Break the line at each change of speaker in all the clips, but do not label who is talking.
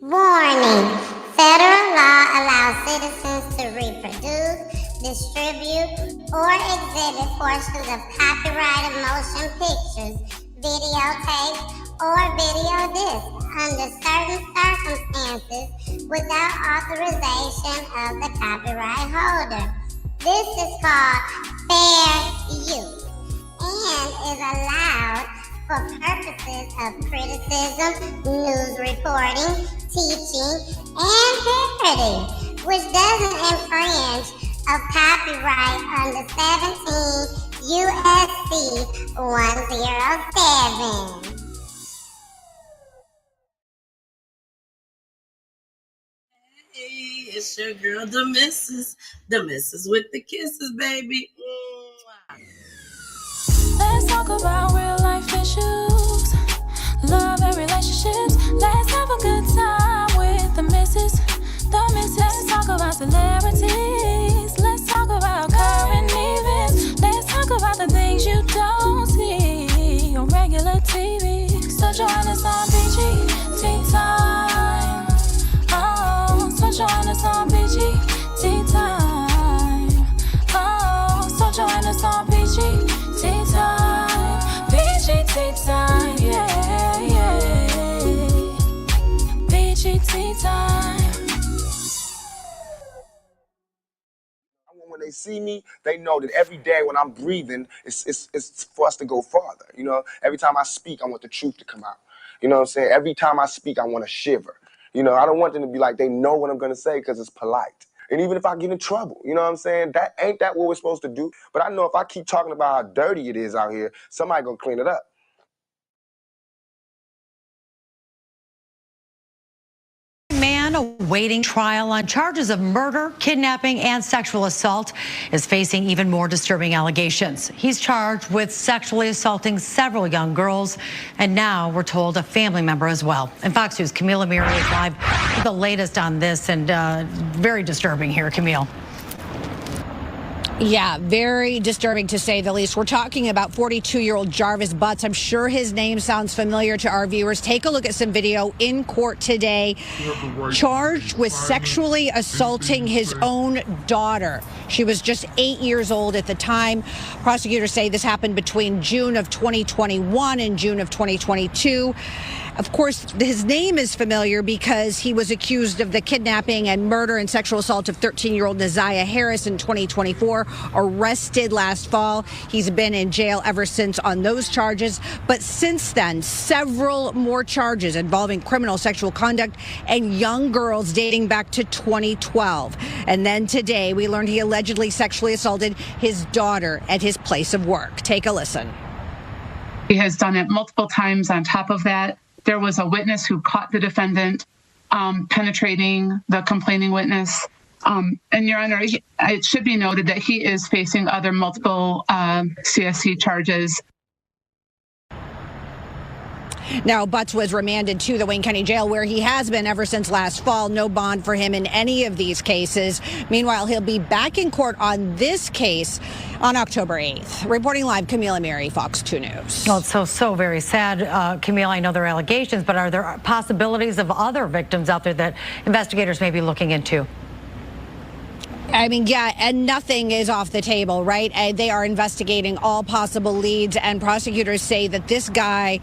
Warning: federal law allows citizens to reproduce, distribute, or exhibit portions of copyrighted motion pictures, videotapes, or video discs under certain circumstances without authorization of the copyright holder. This is called fair use and is allowed for purposes of criticism, news reporting, teaching, and parody, which doesn't infringe of copyright under 17 USC 107.
Hey, it's your girl, the missus. The missus with the kisses, baby.
Let's talk about real life issues, love and relationships. Let's have a good time with the missus. Let's talk about celebrities. Let's talk about current events. Let's talk about the things you don't see on regular TV. So join us on Peachy Tea Tyme. Oh, so join us on Peachy Tea Tyme. Oh, so join us on Peachy Tea Tyme. Peachy Tea Tyme, yeah, yeah. Peachy Tea Tyme.
When they see me, they know that every day when I'm breathing, it's for us to go farther. You know, every time I speak, I want the truth to come out. You know what I'm saying? Every time I speak, I want to shiver. You know, I don't want them to be like, they know what I'm going to say because it's polite. And even if I get in trouble, you know what I'm saying? That ain't that what we're supposed to do? But I know if I keep talking about how dirty it is out here, somebody going to clean it up.
Man awaiting trial on charges of murder, kidnapping, and sexual assault is facing even more disturbing allegations. He's charged with sexually assaulting several young girls, and now we're told a family member as well. And Fox News' Camille Amiri is live with the latest on this, and very disturbing here, Camille.
Yeah, very disturbing to say the least. We're talking about 42-year-old Jarvis Butts. I'm sure his name sounds familiar to our viewers. Take a look at some video in court today. Charged with sexually assaulting his own daughter. She was just 8 years old at the time. Prosecutors say this happened between June of 2021 and June of 2022. Of course, his name is familiar because he was accused of the kidnapping and murder and sexual assault of 13-year-old Neziah Harris in 2024, arrested last fall. He's been in jail ever since on those charges. But since then, several more charges involving criminal sexual conduct and young girls dating back to 2012. And then today, we learned he allegedly sexually assaulted his daughter at his place of work. Take a listen.
He has done it multiple times. On top of that, there was a witness who caught the defendant penetrating the complaining witness. And Your Honor, it should be noted that he is facing other multiple CSC charges.
Now, Butts was remanded to the Wayne County Jail, where he has been ever since last fall. No bond for him in any of these cases. Meanwhile, he'll be back in court on this case on October 8th. Reporting live, Camille Amiri, Fox 2 News.
Well, it's so very sad, Camille. I know there are allegations, but are there possibilities of other victims out there that investigators may be looking into?
I mean, yeah, and nothing is off the table, right? They are investigating all possible leads, and prosecutors say that this guy,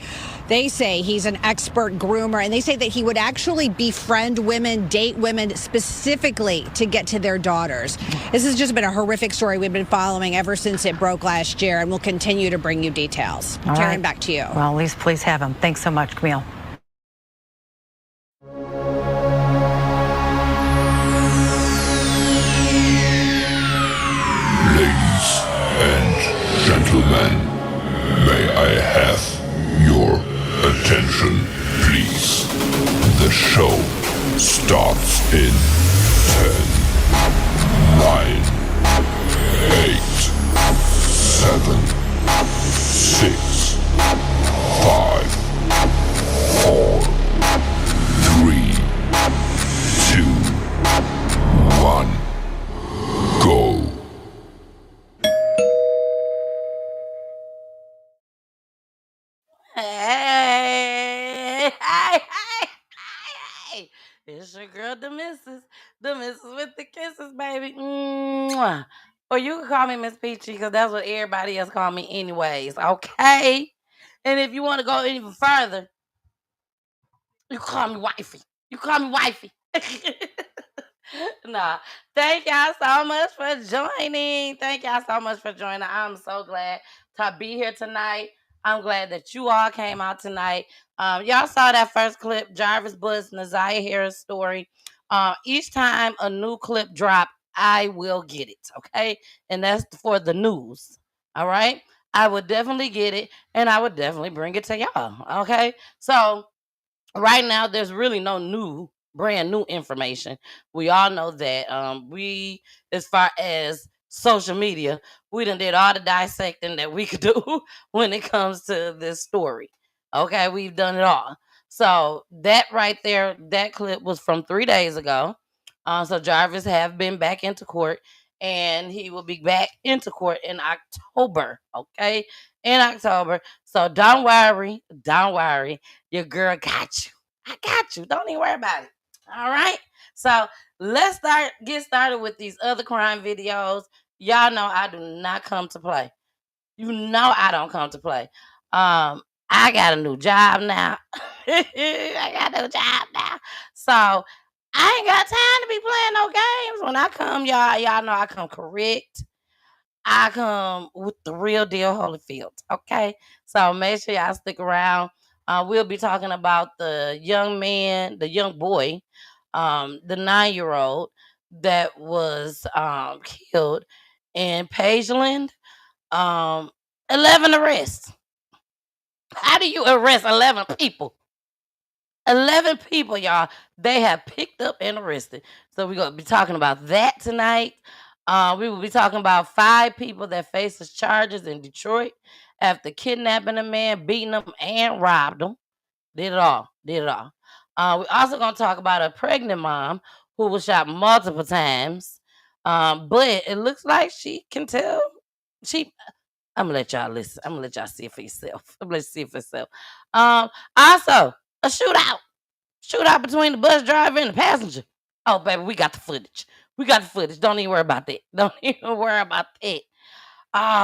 they say he's an expert groomer, and they say that he would actually befriend women, date women specifically to get to their daughters. This has just been a horrific story we've been following ever since it broke last year, and we'll continue to bring you details.
All
Karen,
right.
back to you.
Well, at least please have him. Thanks so much, Camille.
Gentlemen, may I have your attention, please? The show starts in 10, 9, 8, 7, 6, 5, 4, 3, 2, 1, go.
Hey. It's your girl, the missus with the kisses, baby. Mwah. Or you can call me Miss Peachy because that's what everybody else call me, anyways. Okay. And if you want to go even further, you call me wifey. You call me wifey. Nah, thank y'all so much for joining. Thank y'all so much for joining. I'm so glad to be here tonight. I'm glad that you all came out tonight. Y'all saw that first clip, Jarvis Bush, Naziah Harris story. Each time a new clip drop, I will get it. Okay, and that's for the news. All right, I would definitely get it, and I would definitely bring it to y'all. Okay, so right now there's really no brand new information. We all know that we, as far as social media, we done did all the dissecting that we could do when it comes to this story. Okay, we've done it all. So that right there, that clip was from 3 days ago. So Jarvis have been back into court, and he will be back into court in October. Okay, in October. So don't worry, your girl got you. I got you. Don't even worry about it. All right. So get started with these other crime videos. Y'all know I do not come to play. You know I don't come to play. I got a new job now. I got a new job now. So I ain't got time to be playing no games. When I come, y'all know I come correct. I come with the real deal Holyfield. Okay. So make sure y'all stick around. We'll be talking about the young man, the young boy, the 9-year old that was killed in Pageland. 11 arrests. How do you arrest 11 people? 11 people, y'all, they have picked up and arrested. So we're going to be talking about that tonight. We will be talking about 5 people that faces charges in Detroit after kidnapping a man, beating him, and robbed him. Did it all. Did it all. We're also going to talk about a pregnant mom who was shot multiple times. But it looks like she can tell. I'm going to let y'all listen. I'm going to let y'all see it for yourself. I'm going to see it for yourself. Also, a shootout between the bus driver and the passenger. Oh, baby, we got the footage. We got the footage. Don't even worry about that. Don't even worry about that.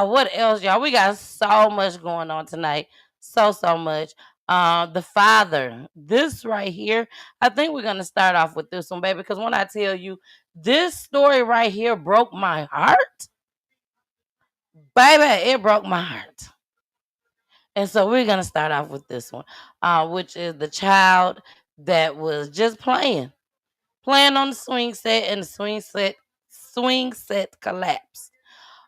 What else, y'all? We got so much going on tonight. So much. The father. This right here. I think we're gonna start off with this one, baby, because when I tell you this story right here broke my heart, baby, it broke my heart. And so we're gonna start off with this one, which is the child that was just playing on the swing set, and the swing set collapsed.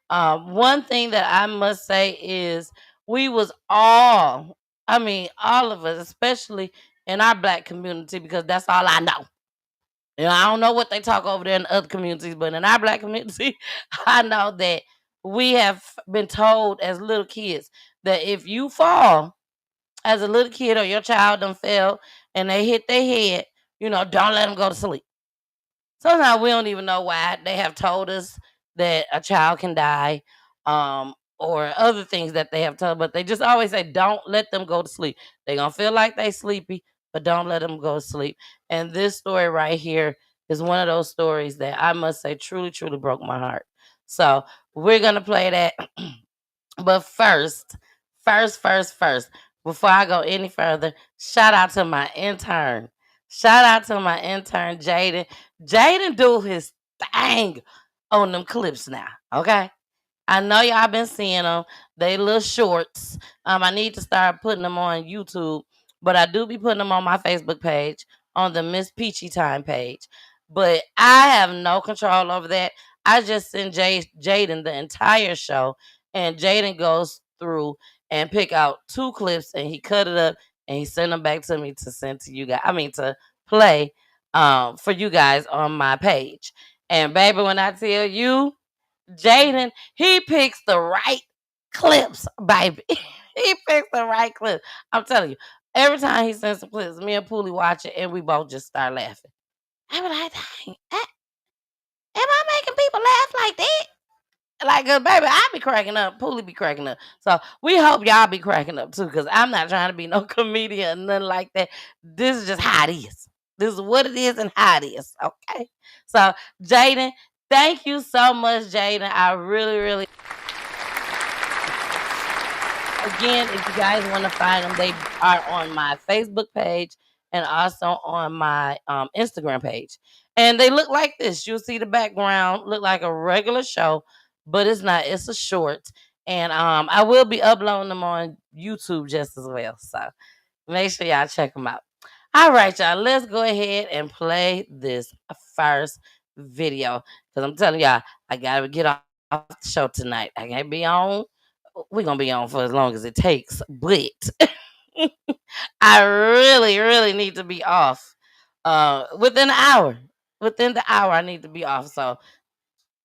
One thing that I must say is we was all, I mean, all of us, especially in our black community, because that's all I know. I don't know what they talk over there in other communities, but in our black community, I know that we have been told as little kids that if you fall as a little kid or your child done fell and they hit their head, don't let them go to sleep. Sometimes we don't even know why they have told us that a child can die, or other things that they have told, but they just always say, don't let them go to sleep. They're going to feel like they sleepy, but don't let them go to sleep. And this story right here is one of those stories that I must say truly, truly broke my heart. So we're going to play that. But first, before I go any further, shout out to my intern. Shout out to my intern, Jaden. Jaden do his thing on them clips now. Okay. I know y'all been seeing them. They little shorts. I need to start putting them on YouTube, but I do be putting them on my Facebook page, on the Miss Peachy Tyme page. But I have no control over that. I just send Jaden the entire show, and Jaden goes through and pick out 2 clips, and he cut it up and he send them back to me to send to you guys. I mean to play for you guys on my page. And baby, when I tell you, Jaden, he picks the right clips, baby. He picks the right clips. I'm telling you, every time he sends some clips, me and Poolie watch it and we both just start laughing. I be like, dang, am I making people laugh like that? Like, baby, I be cracking up. Poolie be cracking up. So we hope y'all be cracking up too, because I'm not trying to be no comedian or nothing like that. This is just how it is. This is what it is and how it is. Okay. So, Jaden, thank you so much, Jaden. I really, really. Again, if you guys want to find them, they are on my Facebook page and also on my Instagram page. And they look like this. You'll see the background look like a regular show, but it's not. It's a short. And I will be uploading them on YouTube just as well. So make sure y'all check them out. All right, y'all. Let's go ahead and play this first video. Because I'm telling y'all, I got to get off the show tonight. I can't be on. We're going to be on for as long as it takes. But I really, really need to be off within an hour. Within the hour, I need to be off. So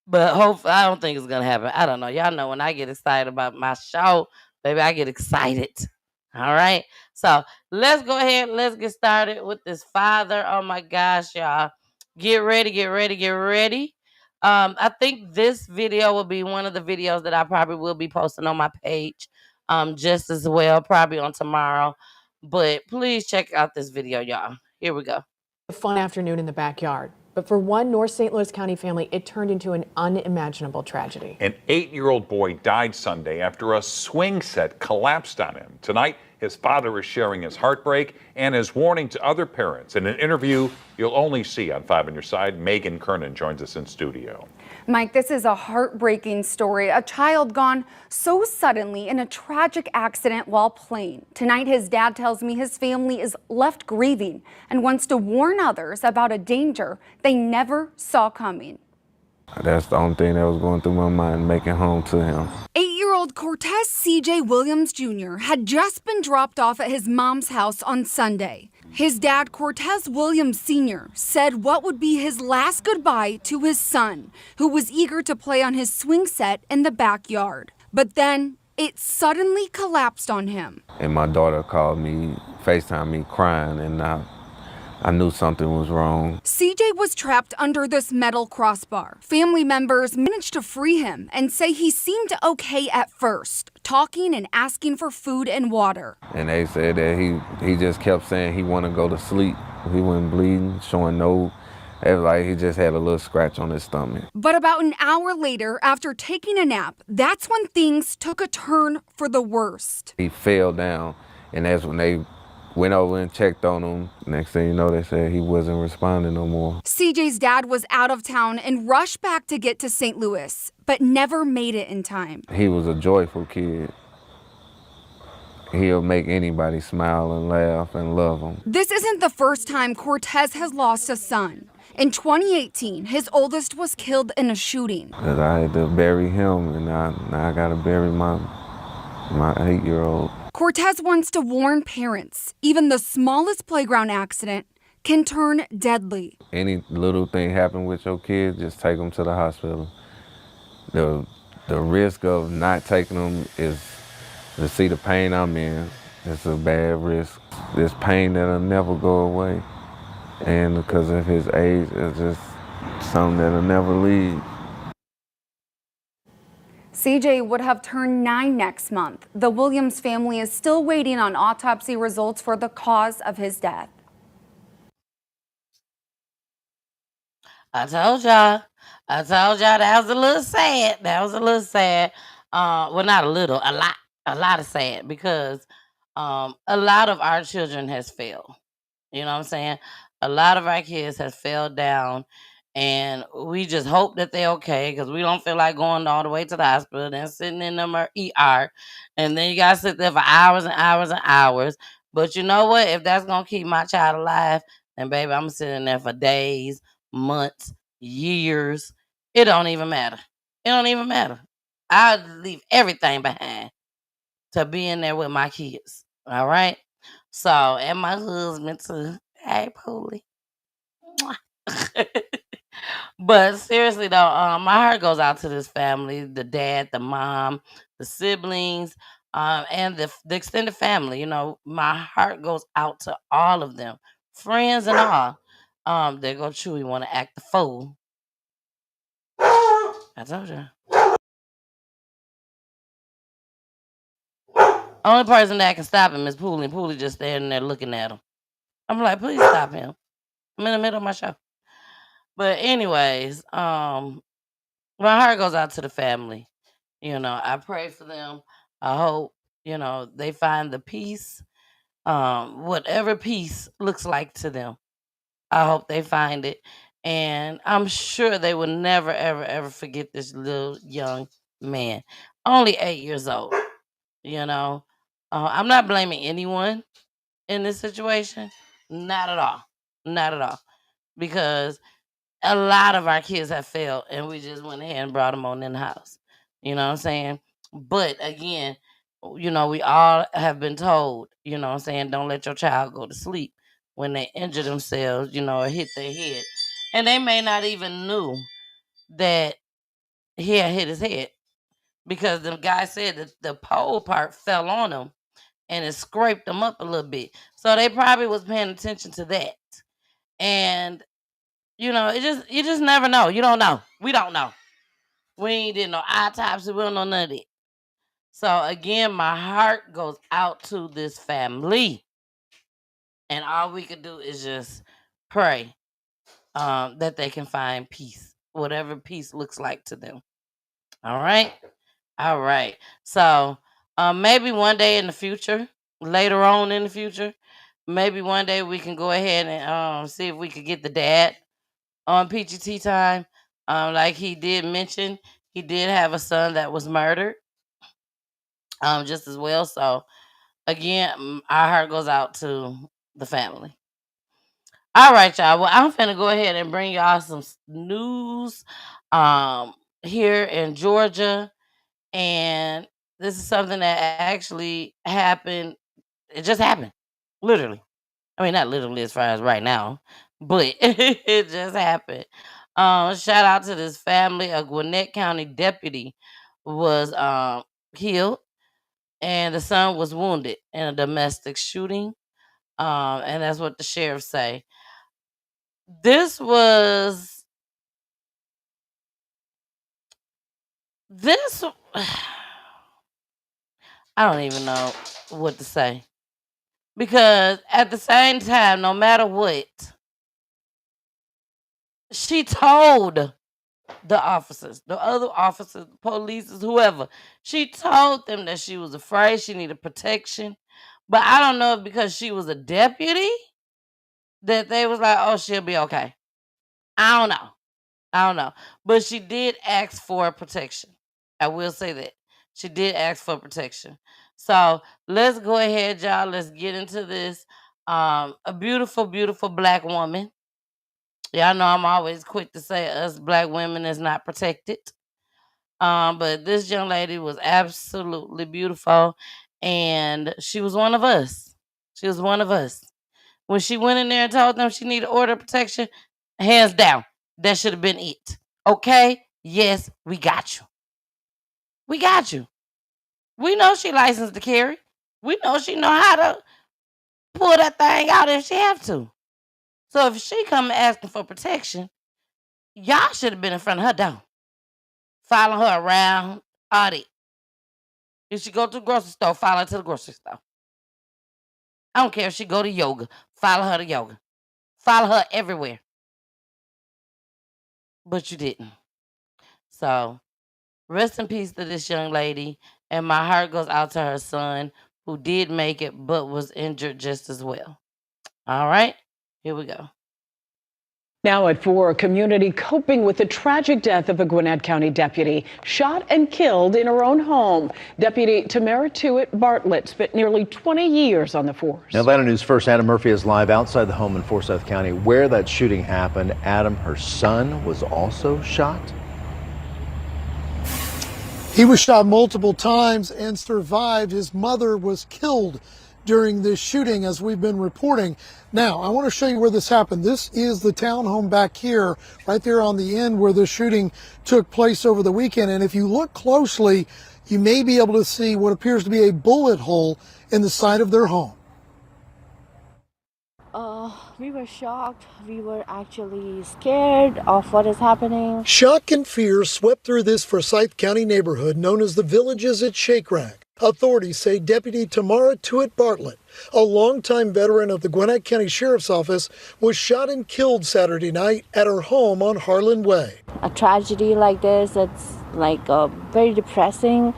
but hopefully, I don't think it's gonna happen. I don't know. Y'all know when I get excited about my show, baby, I get excited. All right. So let's go ahead. Let's get started with this father. Oh my gosh, y'all. Get ready, get ready, get ready. I think this video will be one of the videos that I probably will be posting on my page just as well, probably on tomorrow. But please check out this video, y'all. Here we go.
A fun afternoon in the backyard. But for one North St. Louis County family, it turned into an unimaginable tragedy.
An 8-year-old boy died Sunday after a swing set collapsed on him. Tonight, his father is sharing his heartbreak and his warning to other parents. In an interview you'll only see on 5 on Your Side, Megan Kernan joins us in studio.
Mike, this is a heartbreaking story. A child gone so suddenly in a tragic accident while playing. Tonight, his dad tells me his family is left grieving and wants to warn others about a danger they never saw coming.
That's the only thing that was going through my mind, making home to him.
8-year-old Cortez C.J. Williams Jr. had just been dropped off at his mom's house on Sunday. His dad, Cortez Williams Sr., said what would be his last goodbye to his son, who was eager to play on his swing set in the backyard. But then it suddenly collapsed on him.
And my daughter called me, FaceTimed me crying, and I knew something was wrong.
CJ was trapped under this metal crossbar. Family members managed to free him and say he seemed okay at first, talking and asking for food and water.
And they said that he just kept saying he wanted to go to sleep. He wasn't bleeding, showing no, it was like he just had a little scratch on his stomach.
But about an hour later, after taking a nap, that's when things took a turn for the worst.
He fell down, and that's when they went over and checked on him. Next thing you know, they said he wasn't responding no more.
CJ's dad was out of town and rushed back to get to St. Louis, but never made it in time.
He was a joyful kid. He'll make anybody smile and laugh and love him.
This isn't the first time Cortez has lost a son. In 2018, his oldest was killed in a shooting.
Because I had to bury him, and now I got to bury my 8-year-old.
Cortez wants to warn parents, even the smallest playground accident can turn deadly.
Any little thing happen with your kids, just take them to the hospital. The risk of not taking them is to see the pain I'm in. It's a bad risk. This pain that'll never go away. And because of his age, it's just something that'll never leave.
CJ would have turned 9 next month. The Williams family is still waiting on autopsy results for the cause of his death.
I told y'all that was a little sad. That was a little sad. Well, not a little, a lot of sad because a lot of our children has failed. You know what I'm saying? A lot of our kids have fell down, and we just hope that they're okay because we don't feel like going all the way to the hospital and sitting in them ER, and then you gotta sit there for hours and hours and hours. But you know what? If that's gonna keep my child alive, then baby, I'm sitting there for days, months, years. It don't even matter. It don't even matter. I'll leave everything behind to be in there with my kids. All right. So, and my husband too. Hey, Poolie. But seriously though, my heart goes out to this family, the dad, the mom, the siblings, and the extended family. You know, my heart goes out to all of them, friends and all. There go Chewy want to act the fool. I told you. Only person that can stop him is Poolie, and Poolie just standing there looking at him. I'm like, please stop him. I'm in the middle of my show. But anyways, my heart goes out to the family. I pray for them. I hope, they find the peace, whatever peace looks like to them. I hope they find it. And I'm sure they will never, ever, ever forget this little young man. Only 8 years old, you know. I'm not blaming anyone in this situation. Not at all. Not at all. Because a lot of our kids have failed and we just went ahead and brought them on in the house. You know what I'm saying? But again, we all have been told, what I'm saying, don't let your child go to sleep when they injure themselves, or hit their head. And they may not even knew that he had hit his head because the guy said that the pole part fell on him and it scraped him up a little bit. So they probably was paying attention to that. And you just never know. You don't know. We don't know. We ain't did no autopsy. We don't know none of it. So again, my heart goes out to this family. And all we could do is just pray that they can find peace, whatever peace looks like to them. All right? All right. So maybe one day in the future, later on in the future, maybe one day we can go ahead and see if we could get the dad on Peachy Tea Tyme. Like he did mention, he did have a son that was murdered just as well. So again, our heart goes out to the family. All right, y'all. Well, I'm finna go ahead and bring y'all some news here in Georgia. And this is something that actually happened. It just happened. Literally. I mean, not literally as far as right now, but it just happened. Shout out to this family. A Gwinnett County deputy was killed, and the son was wounded in a domestic shooting. And that's what the sheriff say. This was this. I don't even know what to say because at the same time, no matter what, she told the officers, the other officers, police, whoever. She told them that she was afraid, she needed protection. But I don't know if because she was a deputy that they was like, oh, she'll be okay. I don't know. I don't know. But she did ask for protection. I will say that. She did ask for protection. So let's go ahead, y'all. Let's get into this. A beautiful, beautiful black woman. Y'all know I'm always quick to say us black women is not protected. But this young lady was absolutely beautiful, and she was one of us. She was one of us. When she went in there and told them she needed order of protection, hands down, that should have been it. Okay? Yes, we got you. We got you. We know she licensed to carry. We know she know how to pull that thing out if she have to. So if she come asking for protection, y'all should have been in front of her door, following her around, all that. If she go to the grocery store, follow her to the grocery store. I don't care if she go to yoga, follow her to yoga. Follow her everywhere. But you didn't. So rest in peace to this young lady. And my heart goes out to her son who did make it but was injured just as well. All right, here we go.
Now at 4, a community coping with the tragic death of a Gwinnett County deputy shot and killed in her own home. Deputy Tamara Tewitt Bartlett spent nearly 20 years on the force.
Now, Atlanta News First Adam Murphy is live outside the home in Forsyth County where that shooting happened. Adam, her son, was also shot.
He was shot multiple times and survived. His mother was killed during this shooting, as we've been reporting. Now, I want to show you where this happened. This is the townhome back here, right there on the end where the shooting took place over the weekend. And if you look closely, you may be able to see what appears to be a bullet hole in the side of their home.
We were shocked. We were actually scared of what is happening.
Shock and fear swept through this Forsyth County neighborhood known as the Villages at Shake Rack. Authorities say Deputy Tamara Tuitt Bartlett, a longtime veteran of the Gwinnett County Sheriff's Office, was shot and killed Saturday night at her home on Harlan Way.
A tragedy like this, it's like very depressing.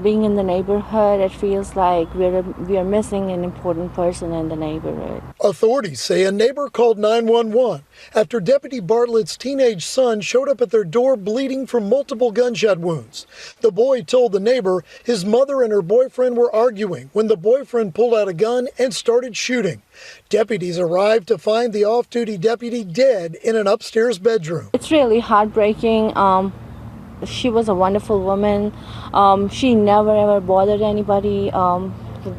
Being in the neighborhood, it feels like we are missing an important person in the neighborhood.
Authorities say a neighbor called 911 after Deputy Bartlett's teenage son showed up at their door bleeding from multiple gunshot wounds. The boy told the neighbor his mother and her boyfriend were arguing when the boyfriend pulled out a gun and started shooting. Deputies arrived to find the off-duty deputy dead in an upstairs bedroom.
It's really heartbreaking. She was a wonderful woman. She never ever bothered anybody.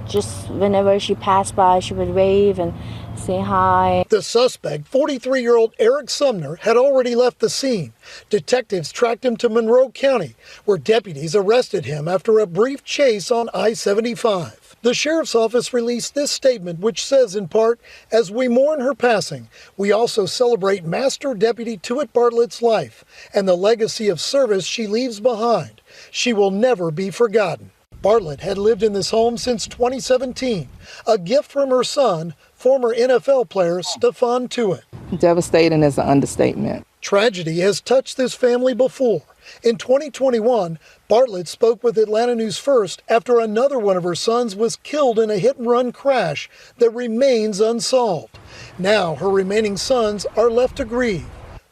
Just whenever she passed by, she would wave and say hi.
The suspect, 43-year-old Eric Sumner, had already left the scene. Detectives tracked him to Monroe County, where deputies arrested him after a brief chase on I-75. The sheriff's office released this statement, which says in part, "As we mourn her passing, we also celebrate Master Deputy Tuitt Bartlett's life and the legacy of service she leaves behind. She will never be forgotten." Bartlett had lived in this home since 2017, a gift from her son, former NFL player Stephon Tuitt.
Devastating is an understatement.
Tragedy has touched this family before. In 2021, Bartlett spoke with Atlanta News First after another one of her sons was killed in a hit-and-run crash that remains unsolved. Now her remaining sons are left to grieve,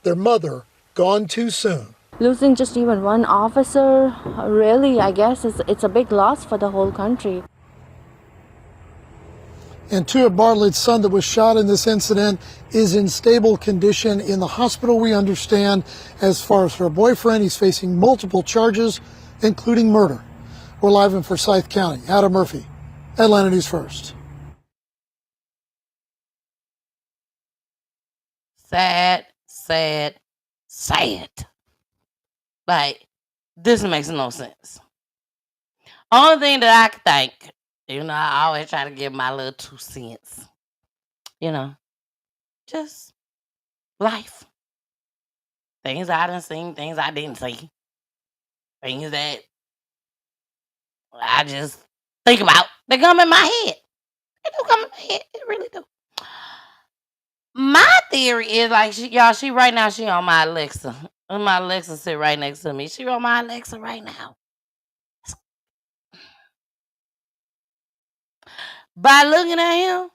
their mother gone too soon.
Losing just even one officer, really, I guess, it's a big loss for the whole country.
And Tuitt Bartlett's son that was shot in this incident is in stable condition in the hospital, we understand. As far as her boyfriend, he's facing multiple charges, including murder. We're live in Forsyth County. Adam Murphy, Atlanta News First.
Sad, sad, sad. Like, this makes no sense. Only thing that I can think, I always try to give my little 2 cents. Just life. Things I done seen, things I didn't see. Things that I just think about. They come in my head. They do come in my head. They really do. My theory is like, she right now, she on my Alexa. And my Alexa sit right next to me. She on my Alexa right now. By looking at him,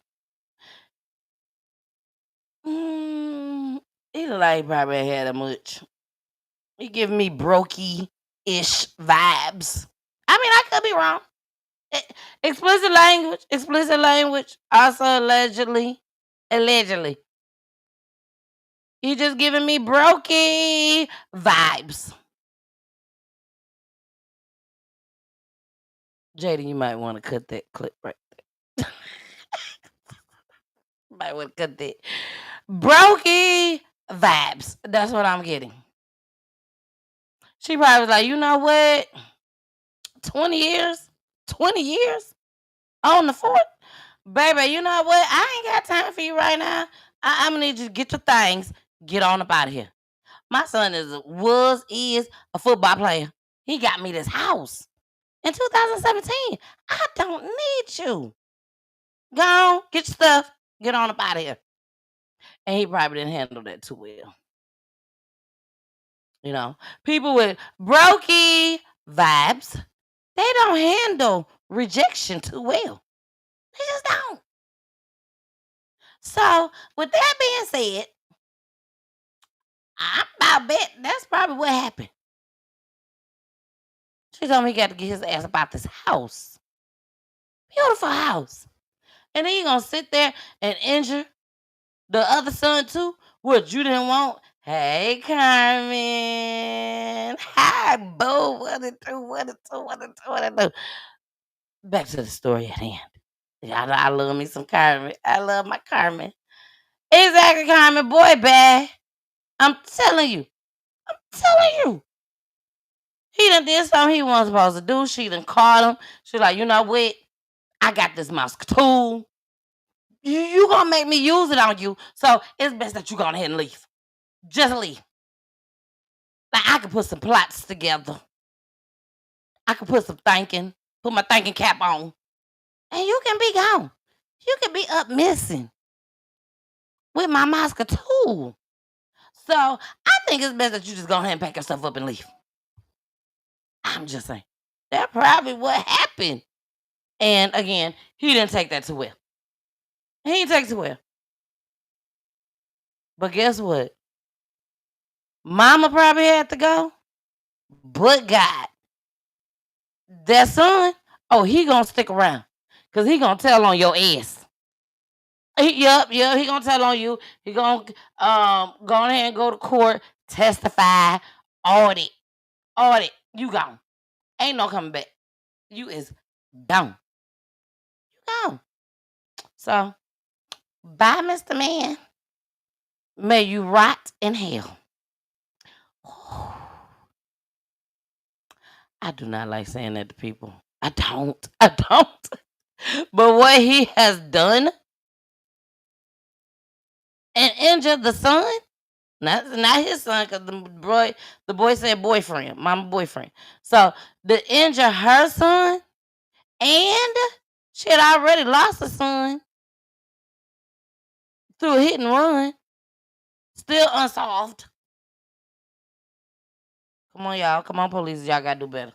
he look like he probably had a much. He giving me brokey-ish vibes. I mean, I could be wrong. Explicit language. Also allegedly. He just giving me brokey vibes. JD, you might want to cut that clip right there. Might want to cut that. Brokey vibes. That's what I'm getting. She probably was like, you know what? 20 years? 20 years? On the fort? Baby, you know what? I ain't got time for you right now. I'm going to need you to get your things. Get on up out of here. My son is a football player. He got me this house in 2017. I don't need you. Go on, get your stuff. Get on up out of here. And he probably didn't handle that too well. People with brokey vibes, they don't handle rejection too well. They just don't. So, with that being said, I'm about bet that's probably what happened. She told me he got to get his ass about this house. Beautiful house. And then you going to sit there and injure the other son too? What you didn't want? Hey, Carmen. Hi, boo. What it do? Back to the story at hand. I love me some Carmen. I love my Carmen. Exactly, Carmen. Boy, bad. I'm telling you. He done did something he wasn't supposed to do. She done called him. She's like, you know what? I got this mouse tool. You gonna make me use it on you. So it's best that you go ahead and leave. Just leave. Like, I can put some plots together. I can put some thinking, put my thinking cap on, and you can be gone. You can be up missing with my masker too. So I think it's best that you just go ahead and pack yourself up and leave. I'm just saying. That's probably what happened. And again, he didn't take that too well. He didn't take it too well. But guess what? Mama probably had to go. But God, that son, oh, he gonna stick around. Because he gonna tell on your ass. He gonna tell on you. He gonna go ahead and go to court, testify, audit. You gone. Ain't no coming back. You is gone. You gone. So, bye, Mr. Man. May you rot in hell. I do not like saying that to people. I don't. But what he has done and injured the son, not his son, because the boy said boyfriend, mama boyfriend. So to injure her son, and she had already lost a son through a hit and run, still unsolved. Come on, y'all. Come on, police. Y'all gotta do better.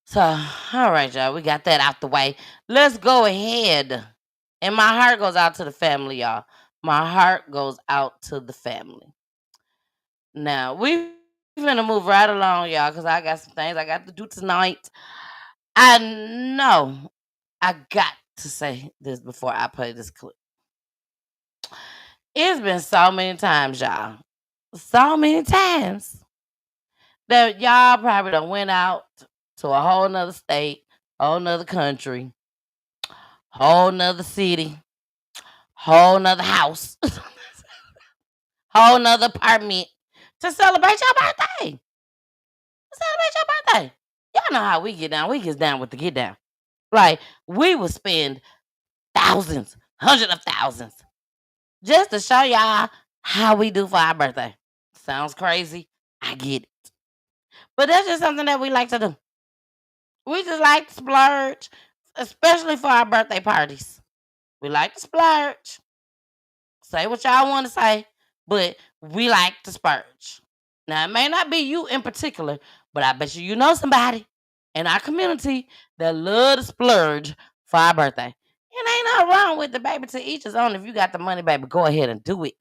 So, all right, y'all. We got that out the way. Let's go ahead. And my heart goes out to the family, y'all. My heart goes out to the family. Now, we're going to move right along, y'all, because I got some things I got to do tonight. I know I got to say this before I play this clip. It's been so many times, y'all. So many times that y'all probably done went out to a whole nother state, whole nother country, whole nother city, whole nother house, whole nother apartment to celebrate your birthday. Y'all know how we get down. We get down with the get down. Like, we would spend thousands, hundreds of thousands, just to show y'all how we do for our birthday. Sounds crazy. I get it. But that's just something that we like to do. We just like to splurge, especially for our birthday parties. We like to splurge. Say what y'all want to say, but we like to splurge. Now, it may not be you in particular, but I bet you know somebody in our community that love to splurge for our birthday. And ain't nothing wrong with the baby, to each his own. If you got the money, baby, go ahead and do it.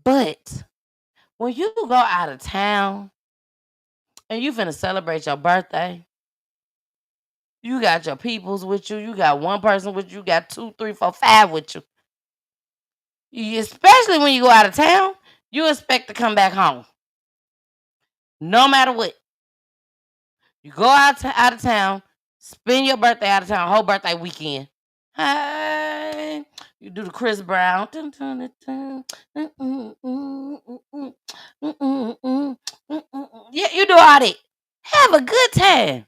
But when you go out of town and you finna celebrate your birthday, you got your peoples with you. You got one person with you. You got 2, 3, 4, 5 with you. Especially when you go out of town, you expect to come back home. No matter what. You go out of town, spend your birthday out of town, whole birthday weekend. Hey, you do the Chris Brown. Yeah, you do all that. Have a good time.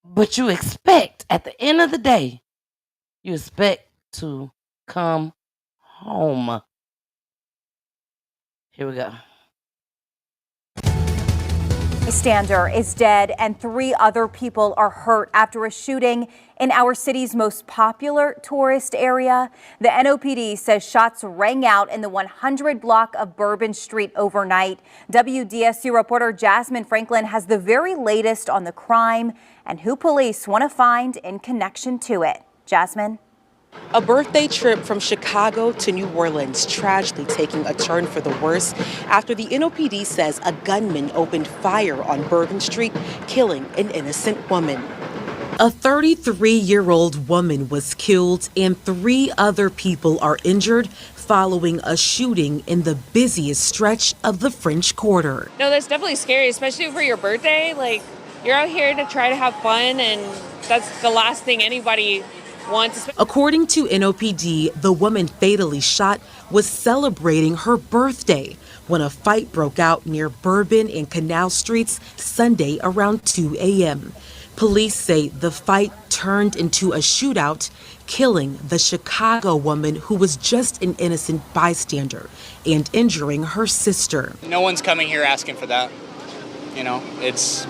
But you expect, at the end of the day, you expect to come home. Here we go.
A bystander is dead and 3 other people are hurt after a shooting in our city's most popular tourist area. The NOPD says shots rang out in the 100 block of Bourbon Street overnight. WDSU reporter Jasmine Franklin has the very latest on the crime and who police want to find in connection to it. Jasmine?
A birthday trip from Chicago to New Orleans tragically taking a turn for the worse after the NOPD says a gunman opened fire on Bourbon Street, killing an innocent woman. A 33-year-old woman was killed and 3 other people are injured following a shooting in the busiest stretch of the French Quarter.
No, that's definitely scary, especially for your birthday. Like, you're out here to try to have fun, and that's the last thing anybody wants.
According to NOPD, the woman fatally shot was celebrating her birthday when a fight broke out near Bourbon and Canal Streets Sunday around 2 a.m. Police say the fight turned into a shootout, killing the Chicago woman who was just an innocent bystander and injuring her sister.
No one's coming here asking for that. You know, it's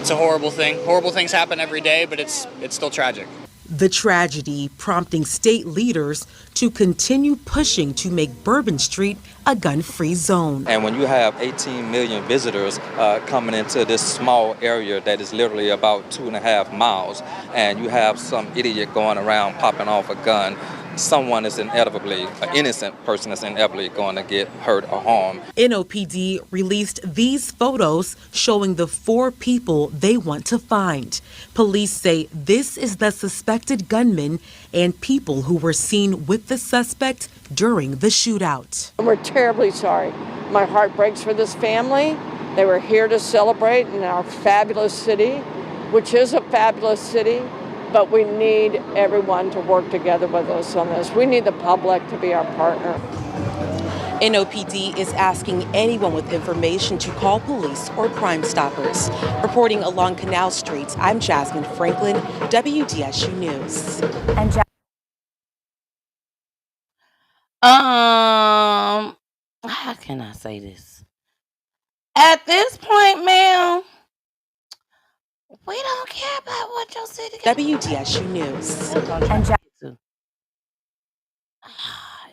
a horrible thing. Horrible things happen every day, but it's still tragic.
The tragedy prompting state leaders to continue pushing to make Bourbon Street a gun-free zone.
And when you have 18 million visitors coming into this small area that is literally about 2.5 miles, and you have some idiot going around popping off a gun, someone is inevitably, an innocent person is inevitably going to get hurt or harmed.
NOPD released these photos showing the 4 people they want to find. Police say this is the suspected gunman and people who were seen with the suspect during the shootout.
We're terribly sorry. My heart breaks for this family. They were here to celebrate in our fabulous city, which is a fabulous city. But we need everyone to work together with us on this. We need the public to be our partner.
NOPD is asking anyone with information to call police or Crime Stoppers. Reporting along Canal Street, I'm Jasmine Franklin, WDSU News.
And
how can I say this? At this point, ma'am, we don't care about what your city got.
WDSU News.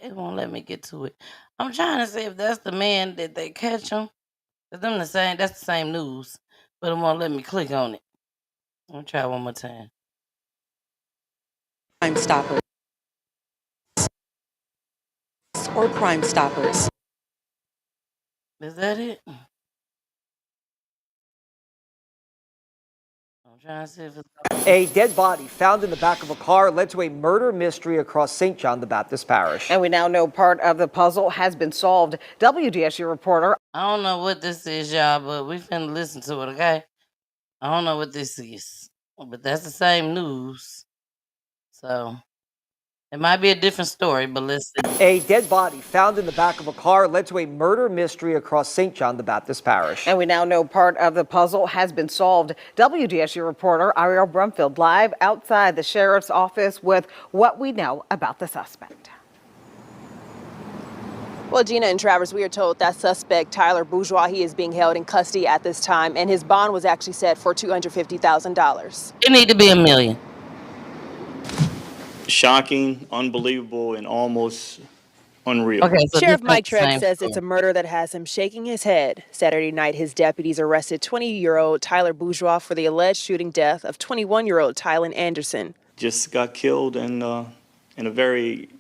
It won't let me get to it. I'm trying to see if that's the man that they catch him. That's the same news, but it won't let me click on it. I'll try one more time.
Crime Stoppers or Crime Stoppers.
Is that it? I'm trying to see if it's...
A dead body found in the back of a car led to a murder mystery across St. John the Baptist Parish.
And we now know part of the puzzle has been solved. WDSU reporter.
I don't know what this is, y'all, but we finna listen to it, okay? I don't know what this is, but that's the same news. So it might be a different story, but listen.
A dead body found in the back of a car led to a murder mystery across St. John the Baptist Parish.
And we now know part of the puzzle has been solved. WDSU reporter Ariel Brumfield live outside the sheriff's office with what we know about the suspect.
Well, Gina and Travers, we are told that suspect, Tyler Bourgeois, he is being held in custody at this time, and his bond was actually set for $250,000.
It need to be $1 million.
Shocking, unbelievable, and almost unreal.
Okay, so
Sheriff
this
Mike
is the same
Trek says
story.
it's a murder that has him shaking his head. Saturday night, his deputies arrested 20-year-old Tyler Bourgeois for the alleged shooting death of 21-year-old Tylen Anderson.
Just got killed in a very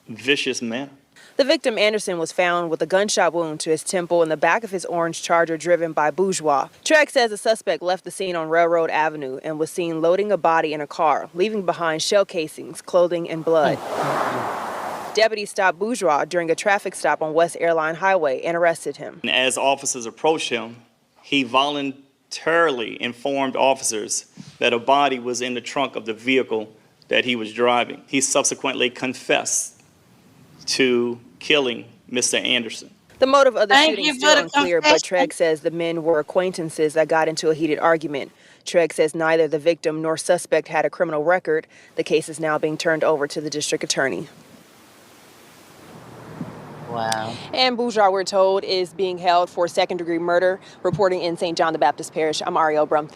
vicious manner.
The victim, Anderson, was found with a gunshot wound to his temple in the back of his orange Charger driven by Bourgeois. Trek says the suspect left the scene on Railroad Avenue and was seen loading a body in a car, leaving behind shell casings, clothing, and blood. Deputies stopped Bourgeois during a traffic stop on West Airline Highway and arrested him.
And as officers approached him, he voluntarily informed officers that a body was in the trunk of the vehicle that he was driving. He subsequently confessed to killing Mr. Anderson.
The motive of the shooting is still unclear, but Treg says the men were acquaintances that got into a heated argument. Treg says neither the victim nor suspect had a criminal record. The case is now being turned over to the district attorney.
Wow.
And Bourgeois, we're told, is being held for second-degree murder. Reporting in St. John the Baptist Parish, I'm Ariel Brum.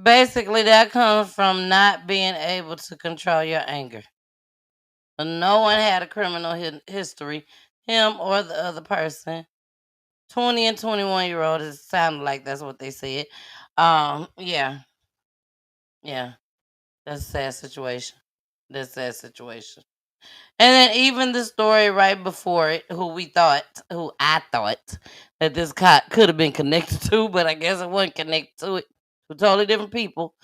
Basically, that comes from not being able to control your anger. No one had a criminal history, him or the other person. 20 and 21-year-old, it sounded like that's what they said. Yeah. That's a sad situation. And then even the story right before it, who I thought that this cop could have been connected to, but I guess it wasn't connected to it. Two totally different people.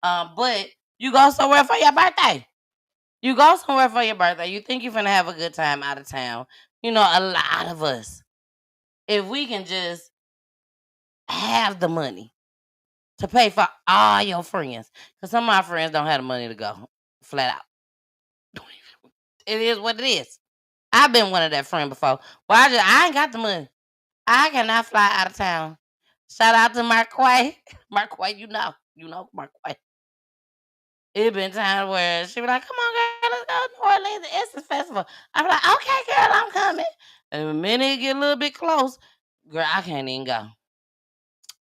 But you go somewhere for your birthday. You think you're finna have a good time out of town. You know, a lot of us, if we can just have the money to pay for all your friends, because some of my friends don't have the money to go, flat out. It is what it is. I've been one of that friend before. Well, I ain't got the money. I cannot fly out of town. Shout out to Marquay. Marquay, you know Marquay. It been times where she be like, come on, girl, let's go to New Orleans, the Essence Festival. I'm like, okay, girl, I'm coming. And the minute it get a little bit close, girl, I can't even go.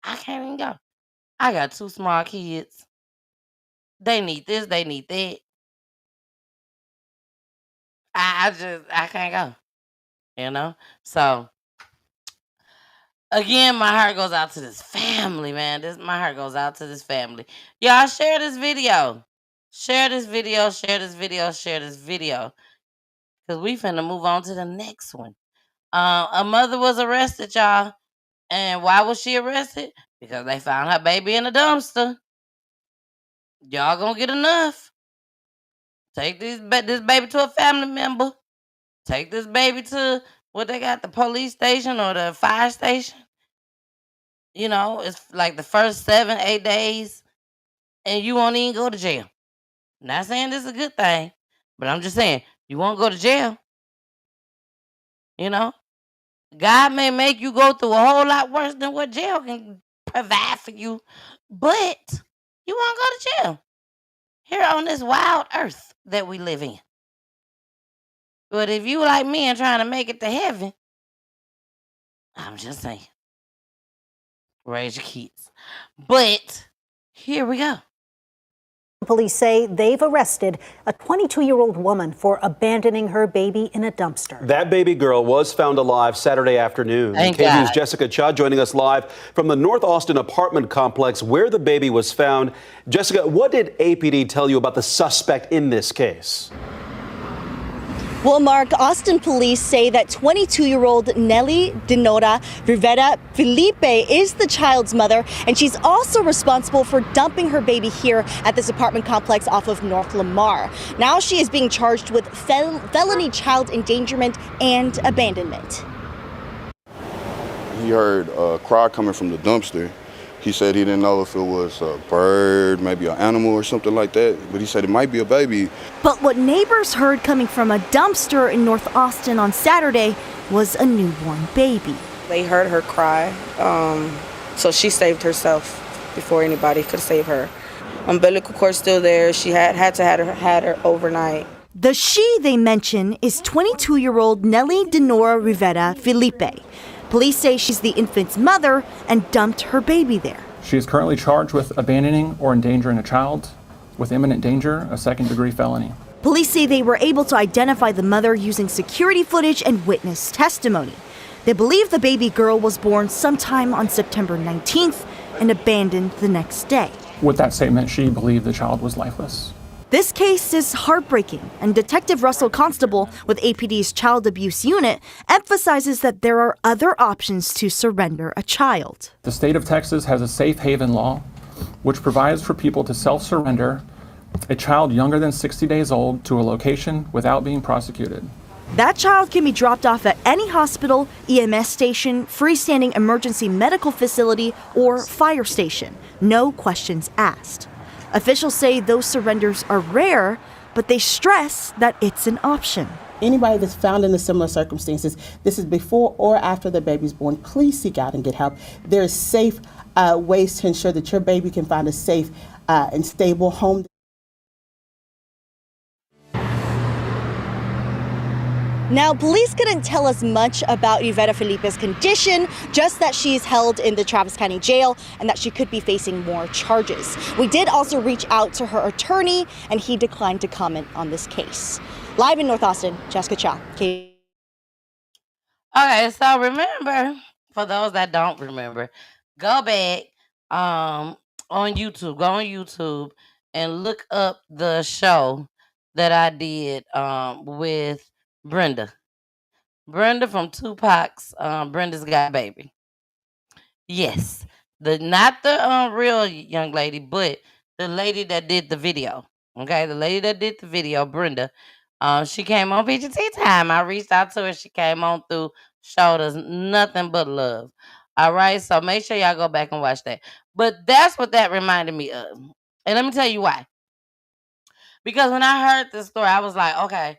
I can't even go. I got 2 small kids. They need this, they need that. I can't go, you know? So again, my heart goes out to this family, man. My heart goes out to this family. Y'all share this video. Share this video, share this video, share this video. Cause we finna move on to the next one. A mother was arrested, y'all. And why was she arrested? Because they found her baby in a dumpster. Y'all gonna get enough. Take this baby to a family member. Take this baby to what they got, the police station or the fire station. You know, it's like the first 7, 8 days, and you won't even go to jail. Not saying this is a good thing, but I'm just saying you won't go to jail. You know, God may make you go through a whole lot worse than what jail can provide for you, but you won't go to jail here on this wild earth that we live in. But if you like me and trying to make it to heaven, I'm just saying, raise your kids. But here we go.
Police say they've arrested a 22-year-old woman for abandoning her baby in a dumpster.
That baby girl was found alive Saturday afternoon.
Thank
KVU's
God.
Jessica Cha joining us live from the North Austin apartment complex where the baby was found. Jessica, what did APD tell you about the suspect in this case?
Well, Mark, Austin police say that 22-year-old Nelly Dinora Rivera Felipe is the child's mother, and she's also responsible for dumping her baby here at this apartment complex off of North Lamar. Now she is being charged with felony child endangerment and abandonment.
He heard a cry coming from the dumpster. He said he didn't know if it was a bird, maybe an animal or something like that, but he said it might be a baby.
But what neighbors heard coming from a dumpster in North Austin on Saturday was a newborn baby.
They heard her cry, so she saved herself before anybody could save her. Umbilical cord still there. She had to had her overnight.
The she they mention is 22-year-old Nelly Dinora Rivera Felipe. Police say she's the infant's mother and dumped her baby there.
She is currently charged with abandoning or endangering a child with imminent danger, a second-degree felony.
Police say they were able to identify the mother using security footage and witness testimony. They believe the baby girl was born sometime on September 19th and abandoned the next day.
With that statement, she believed the child was lifeless.
This case is heartbreaking, and Detective Russell Constable with APD's Child Abuse Unit emphasizes that there are other options to surrender a child.
The state of Texas has a safe haven law, which provides for people to self-surrender a child younger than 60 days old to a location without being prosecuted.
That child can be dropped off at any hospital, EMS station, freestanding emergency medical facility, or fire station. No questions asked. Officials say those surrenders are rare, but they stress that it's an option.
Anybody that's found in the similar circumstances, this is before or after the baby's born, please seek out and get help. There are safe ways to ensure that your baby can find a safe and stable home.
Now, police couldn't tell us much about Rivera Felipe's condition, just that she's held in the Travis County Jail and that she could be facing more charges. We did also reach out to her attorney, and he declined to comment on this case. Live in North Austin, Jessica Cha.
Okay, so remember, for those that don't remember, go back on YouTube. Go on YouTube and look up the show that I did with Brenda. Brenda from Tupac's Brenda's Got Baby. Yes. Not the real young lady, but the lady that did the video. Okay, the lady that did the video, Brenda. She came on Peachy Tea Tyme. I reached out to her. She came on through, showed us nothing but love. All right, so make sure y'all go back and watch that. But that's what that reminded me of. And let me tell you why. Because when I heard this story, I was like, okay,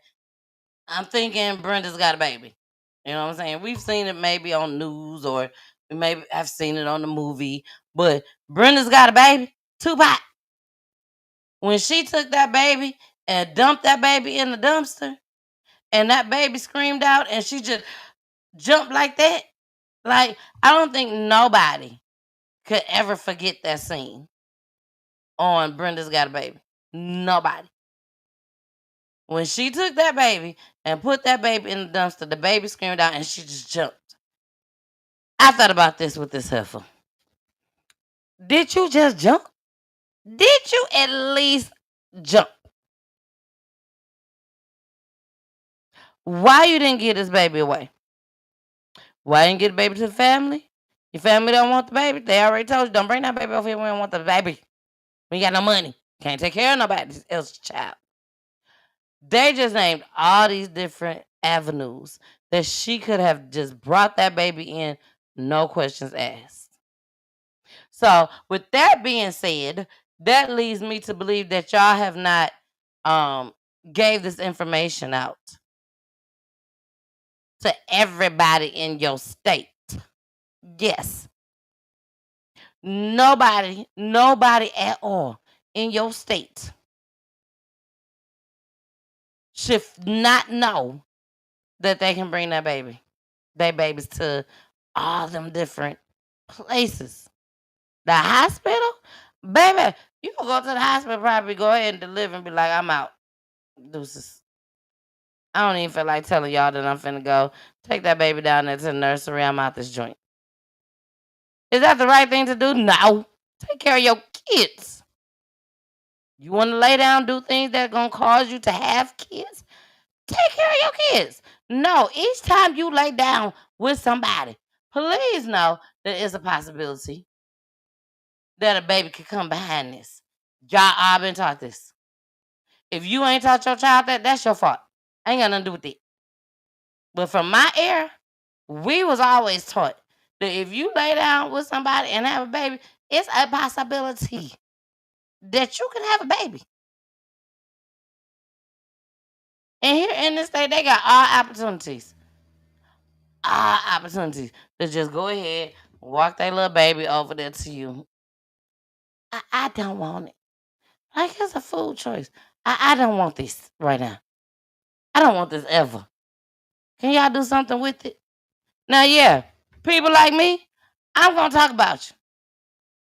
I'm thinking Brenda's got a baby. You know what I'm saying? We've seen it maybe on news or we maybe have seen it on the movie, but Brenda's got a baby. Tupac. When she took that baby and dumped that baby in the dumpster and that baby screamed out and she just jumped like that, like, I don't think nobody could ever forget that scene on Brenda's Got a Baby. Nobody. When she took that baby and put that baby in the dumpster, the baby screamed out and she just jumped. I thought about this with this heifer. Did you just jump? Did you at least jump? Why you didn't get this baby away? Why didn't you get the baby to the family? Your family don't want the baby. They already told you, don't bring that baby over here. We don't want the baby. We ain't got no money. Can't take care of nobody else's child. They just named all these different avenues that she could have just brought that baby in, no questions asked. So, with that being said, that leads me to believe that y'all have not gave this information out to everybody in your state. Yes. Nobody at all in your state should not know that they can bring their babies to all them different places. The hospital? Baby, you can go to the hospital, probably go ahead and deliver and be like, I'm out. Deuces. I don't even feel like telling y'all that I'm finna go take that baby down there to the nursery. I'm out this joint. Is that the right thing to do? No. Take care of your kids. You want to lay down, do things that going to cause you to have kids? Take care of your kids. No, each time you lay down with somebody, please know that it's a possibility that a baby could come behind this. Y'all all been taught this. If you ain't taught your child that, that's your fault. Ain't got nothing to do with it. But from my era, we was always taught that if you lay down with somebody and have a baby, it's a possibility that you can have a baby. And here in this state, they got all opportunities. All opportunities to just go ahead, walk that little baby over there to you. I don't want it. Like, it's a food choice. I don't want this right now. I don't want this ever. Can y'all do something with it? Now, yeah, people like me, I'm going to talk about you.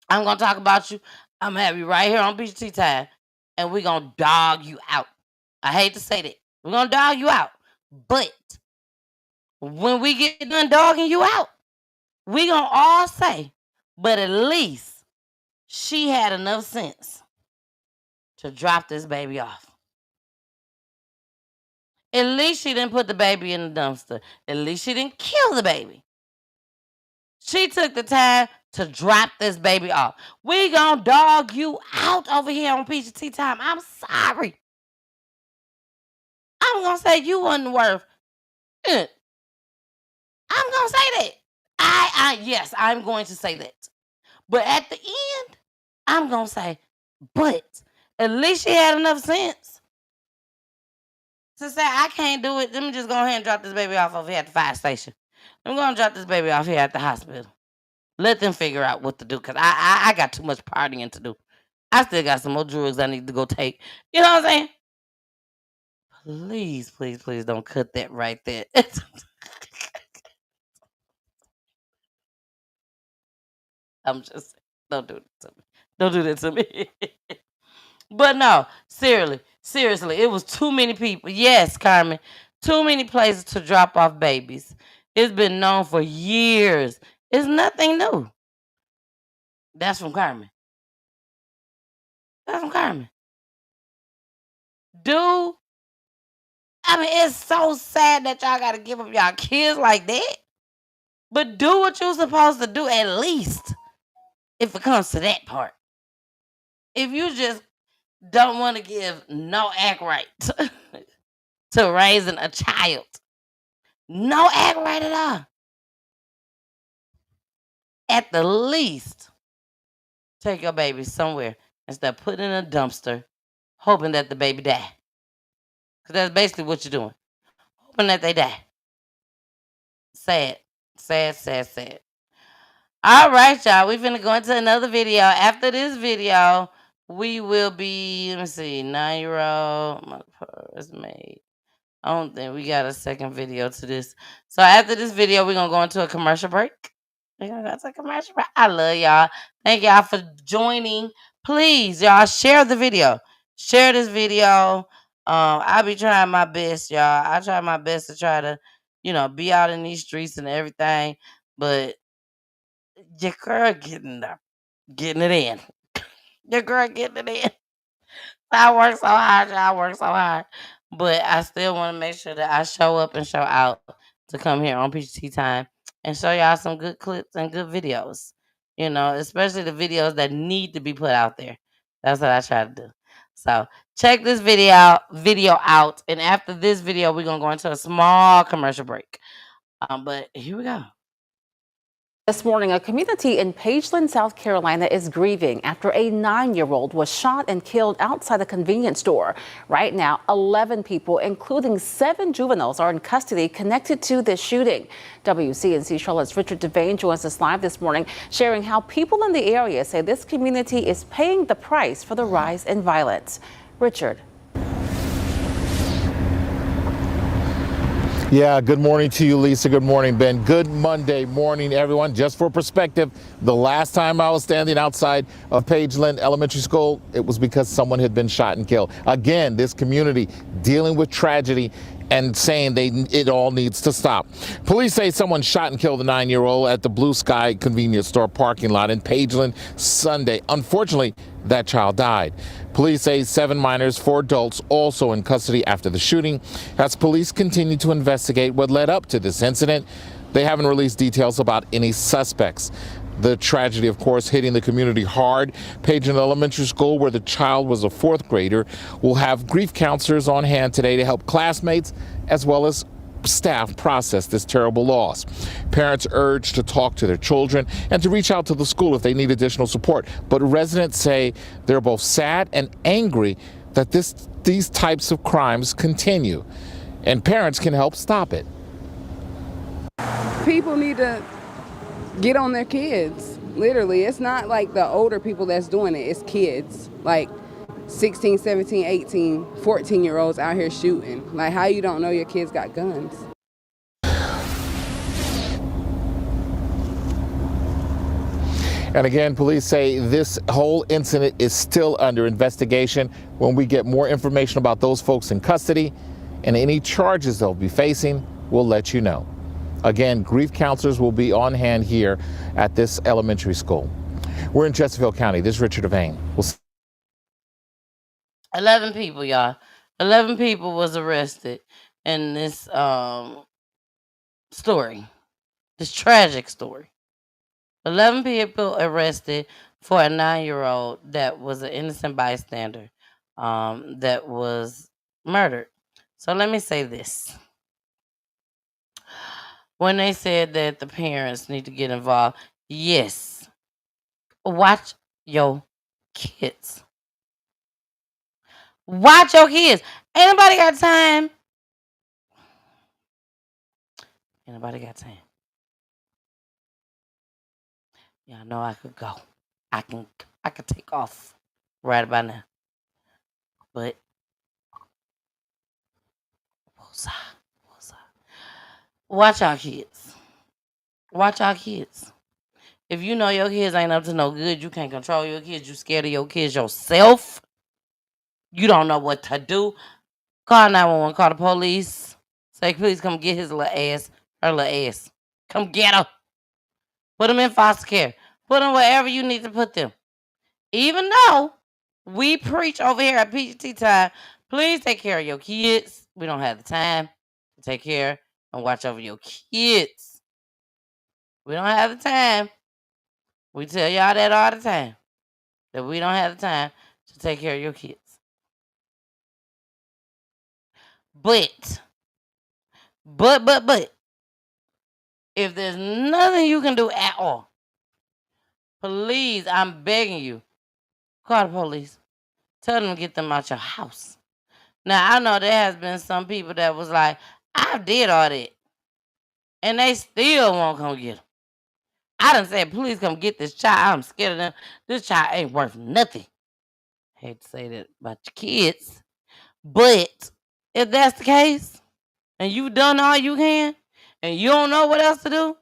I'm going to talk about you. I'm going to have you right here on Peachy Tea Tyme, and we're going to dog you out. I hate to say that. We're going to dog you out. But when we get done dogging you out, we going to all say, but at least she had enough sense to drop this baby off. At least she didn't put the baby in the dumpster. At least she didn't kill the baby. She took the time to drop this baby off. We gonna dog you out over here on Peachy Tea Tyme. I'm sorry. I'm gonna say you wasn't worth it. I'm gonna say that. Yes, I'm going to say that. But at the end, I'm gonna say, but at least she had enough sense to say, I can't do it. Let me just go ahead and drop this baby off over here at the fire station. I'm gonna drop this baby off here at the hospital. Let them figure out what to do, because I got too much partying to do. I still got some more drugs I need to go take. You know what I'm saying? Please, please, please don't cut that right there. I'm just saying, don't do that to me. Don't do that to me. But no, seriously, it was too many people. Yes, Carmen, too many places to drop off babies. It's been known for years. It's nothing new. That's from Carmen. That's from Carmen. Dude, I mean, it's so sad that y'all gotta give up y'all kids like that. But do what you're supposed to do, at least, if it comes to that part. If you just don't want to give no act right to raising a child, no act right at all. At the least, take your baby somewhere instead of putting it in a dumpster, hoping that the baby die. Because that's basically what you're doing. Hoping that they die. Sad. Sad, sad, sad. All right, y'all. We're finna go into another video. After this video, we will be, let me see, 9-year-old. My purse made. I don't think we got a second video to this. So after this video, we're going to go into a commercial break. We're gonna go to a commercial break. I love y'all. Thank y'all for joining. Please, y'all, share the video. Share this video. I'll be trying my best, y'all. I try my best to try to, be out in these streets and everything. But your girl getting it in. Your girl getting it in. I work so hard, y'all. I work so hard. But I still want to make sure that I show up and show out to come here on Peachy Tea Tyme and show y'all some good clips and good videos. Especially the videos that need to be put out there. That's what I try to do. So check this video out, and after this video, we're gonna go into a small commercial break. But here we go.
This morning, a community in Pageland, South Carolina is grieving after a 9-year-old was shot and killed outside a convenience store. Right now, 11 people, including 7 juveniles, are in custody connected to this shooting. WCNC Charlotte's Richard Devane joins us live this morning, sharing how people in the area say this community is paying the price for the rise in violence. Richard.
Yeah, good morning to you, Lisa. Good morning, Ben. Good Monday morning, everyone. Just for perspective, the last time I was standing outside of Pageland Elementary School, it was because someone had been shot and killed. Again, this community dealing with tragedy and saying it all needs to stop. Police say someone shot and killed a 9-year-old at the Blue Sky convenience store parking lot in Pageland Sunday. Unfortunately, that child died. Police say 7 minors, 4 adults also in custody after the shooting. As police continue to investigate what led up to this incident, they haven't released details about any suspects. The tragedy, of course, hitting the community hard. Pageland Elementary School, where the child was a 4th grader, will have grief counselors on hand today to help classmates as well as staff process this terrible loss. Parents urged to talk to their children and to reach out to the school if they need additional support. But residents say they're both sad and angry that these types of crimes continue, and parents can help stop it.
People need to get on their kids. Literally, it's not like the older people that's doing it, it's kids. Like 16, 17, 18, 14-year-olds out here shooting. Like, how you don't know your kids got guns?
And again, police say this whole incident is still under investigation. When we get more information about those folks in custody and any charges they'll be facing, we'll let you know. Again, grief counselors will be on hand here at this elementary school. We're in Chesterfield County. This is Richard Devane.
11 people, y'all. 11 people was arrested in this story. This tragic story. 11 people arrested for a 9-year-old that was an innocent bystander that was murdered. So let me say this. When they said that the parents need to get involved, yes. Watch your kids. Watch your kids. Ain't nobody got time. Ain't nobody got time. Y'all know I could go. I could take off right about now. But watch our kids. Watch our kids. If you know your kids ain't up to no good, you can't control your kids, you scared of your kids yourself, you don't know what to do, call 911, call the police. Say, please come get his little ass, her little ass. Come get her. Put them in foster care. Put them wherever you need to put them. Even though we preach over here at Peachy Tea Tyme, please take care of your kids. We don't have the time to take care and watch over your kids. We don't have the time. We tell y'all that all the time. That we don't have the time to take care of your kids. But, if there's nothing you can do at all, please, I'm begging you, call the police. Tell them to get them out your house. Now, I know there has been some people that was like, I did all that. And they still won't come get them. I done said, please come get this child. I'm scared of them. This child ain't worth nothing. Hate to say that about your kids. But if that's the case, and you've done all you can, and you don't know what else to do,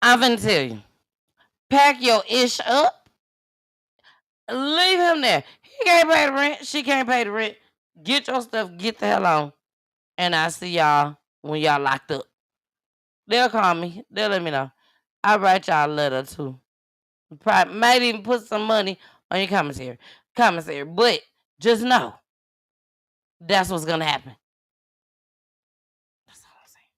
I'm finna tell you. Pack your ish up. Leave him there. He can't pay the rent. She can't pay the rent. Get your stuff. Get the hell on. And I see y'all when y'all locked up. They'll call me. They'll let me know. I'll write y'all a letter too. Probably might even put some money on your commissary. But just know that's what's gonna happen. That's all I'm saying.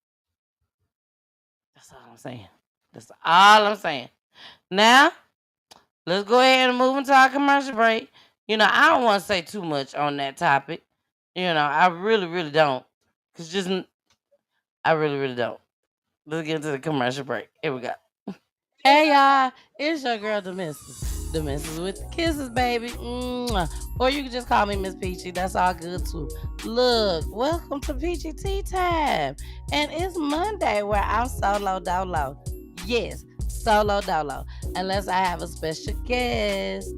That's all I'm saying. That's all I'm saying. Now, let's go ahead and move into our commercial break. You know, I don't want to say too much on that topic. You know, I really, really don't. I really, really don't. Let's get into the commercial break. Here we go. Hey y'all, it's your girl Demissus. Demissus with the kisses, baby. Mwah. Or you can just call me Miss Peachy. That's all good too. Look, welcome to Peachy Tea Tyme. And it's Monday where I'm solo dolo. Yes, solo dolo. Unless I have a special guest.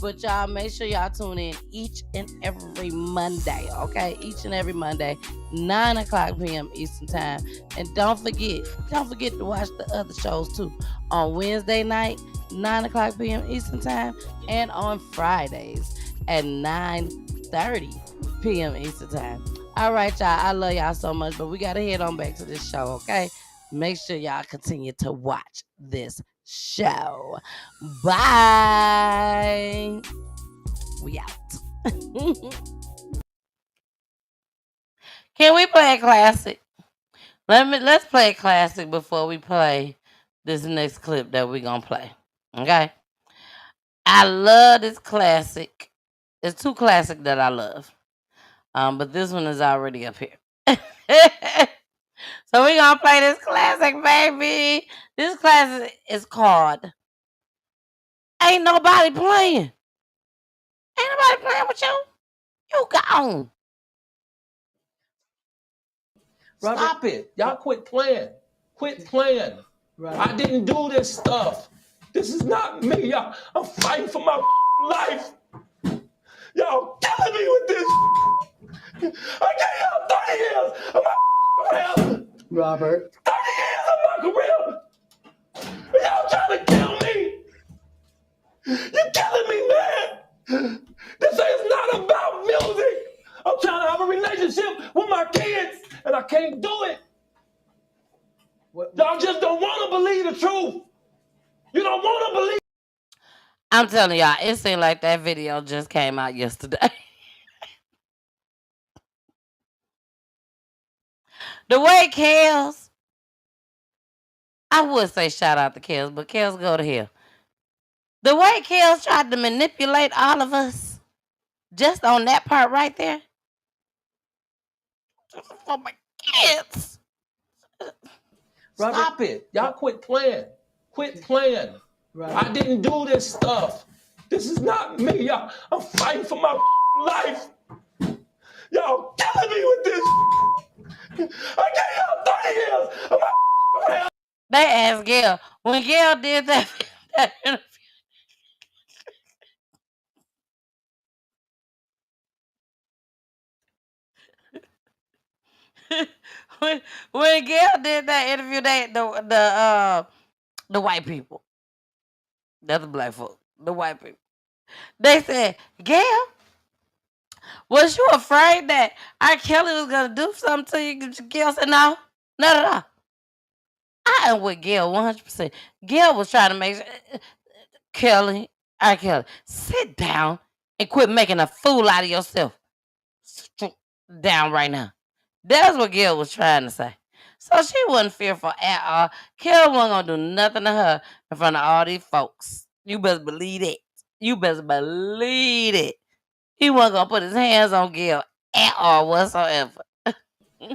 But y'all make sure y'all tune in each and every Monday, okay? Each and every Monday, 9 o'clock p.m. Eastern Time. And don't forget to watch the other shows too. On Wednesday night, 9 o'clock p.m. Eastern Time, and on Fridays at 9:30 p.m. Eastern Time. All right, y'all. I love y'all so much, but we got to head on back to this show, okay? Make sure y'all continue to watch this show. Bye. We out. Can we play a classic? Let's play a classic before we play this next clip that we're gonna play. Okay? I love this classic. There's two classics that I love. But this one is already up here. So we're gonna play this classic, baby. This classic is called Ain't Nobody Playing. Ain't nobody playing with you. You gone.
Stop it. Y'all quit playing. Quit playing. I didn't do this stuff. This is not me, y'all. I'm fighting for my life. Y'all killing me with this. I gave y'all 30 years of my career. Robert. 30 years of my career. Y'all trying to kill me. You're killing me, man. This is not about music. I'm trying to have a relationship with my kids, and I can't do it. Y'all just don't want to believe the truth. You don't want to believe.
I'm telling y'all, it seemed like that video just came out yesterday. The way Kels, I would say shout out to Kels, but Kels go to hell. The way Kels tried to manipulate all of us, just on that part right there, for my kids.
Stop it. Y'all quit playing. Quit playing. I didn't do this stuff. This is not me, y'all. I'm fighting for my life. Y'all killing me with this. I gave y'all 30 years of my career.
They asked Gail. When Gail did that interview, when Gail did that interview, the white people, that's the black folk, the white people, they said, Gail, was you afraid that R. Kelly was gonna do something to you? Gail said, no, not at all. I am with Gail 100%. Gail was trying to make sure, Kelly, R. Kelly, sit down and quit making a fool out of yourself. Sit down right now. That's what Gail was trying to say. So she wasn't fearful at all. Kelly wasn't gonna do nothing to her in front of all these folks. You better believe it. You better believe it. He wasn't gonna put his hands on Gail at all whatsoever.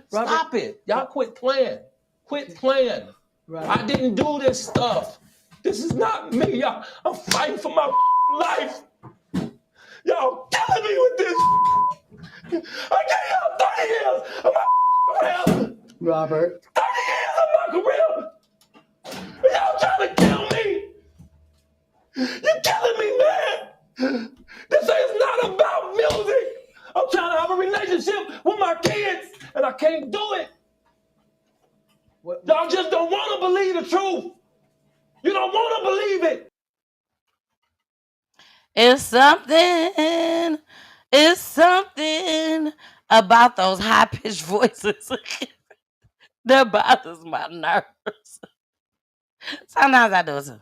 Stop it. Y'all quit playing. Quit playing. I didn't do this stuff. This is not me, y'all. I'm fighting for my life. Y'all killing me with this. I gave y'all 30 years of my career. Robert. 30 years of my career. Y'all trying to kill me. You're killing me, man. This is not about music. I'm trying to have a relationship with my kids, and I can't do it. Y'all just don't want to believe the truth. You don't want to believe it.
It's something about those high-pitched voices that bothers my nerves. Sometimes I do it too.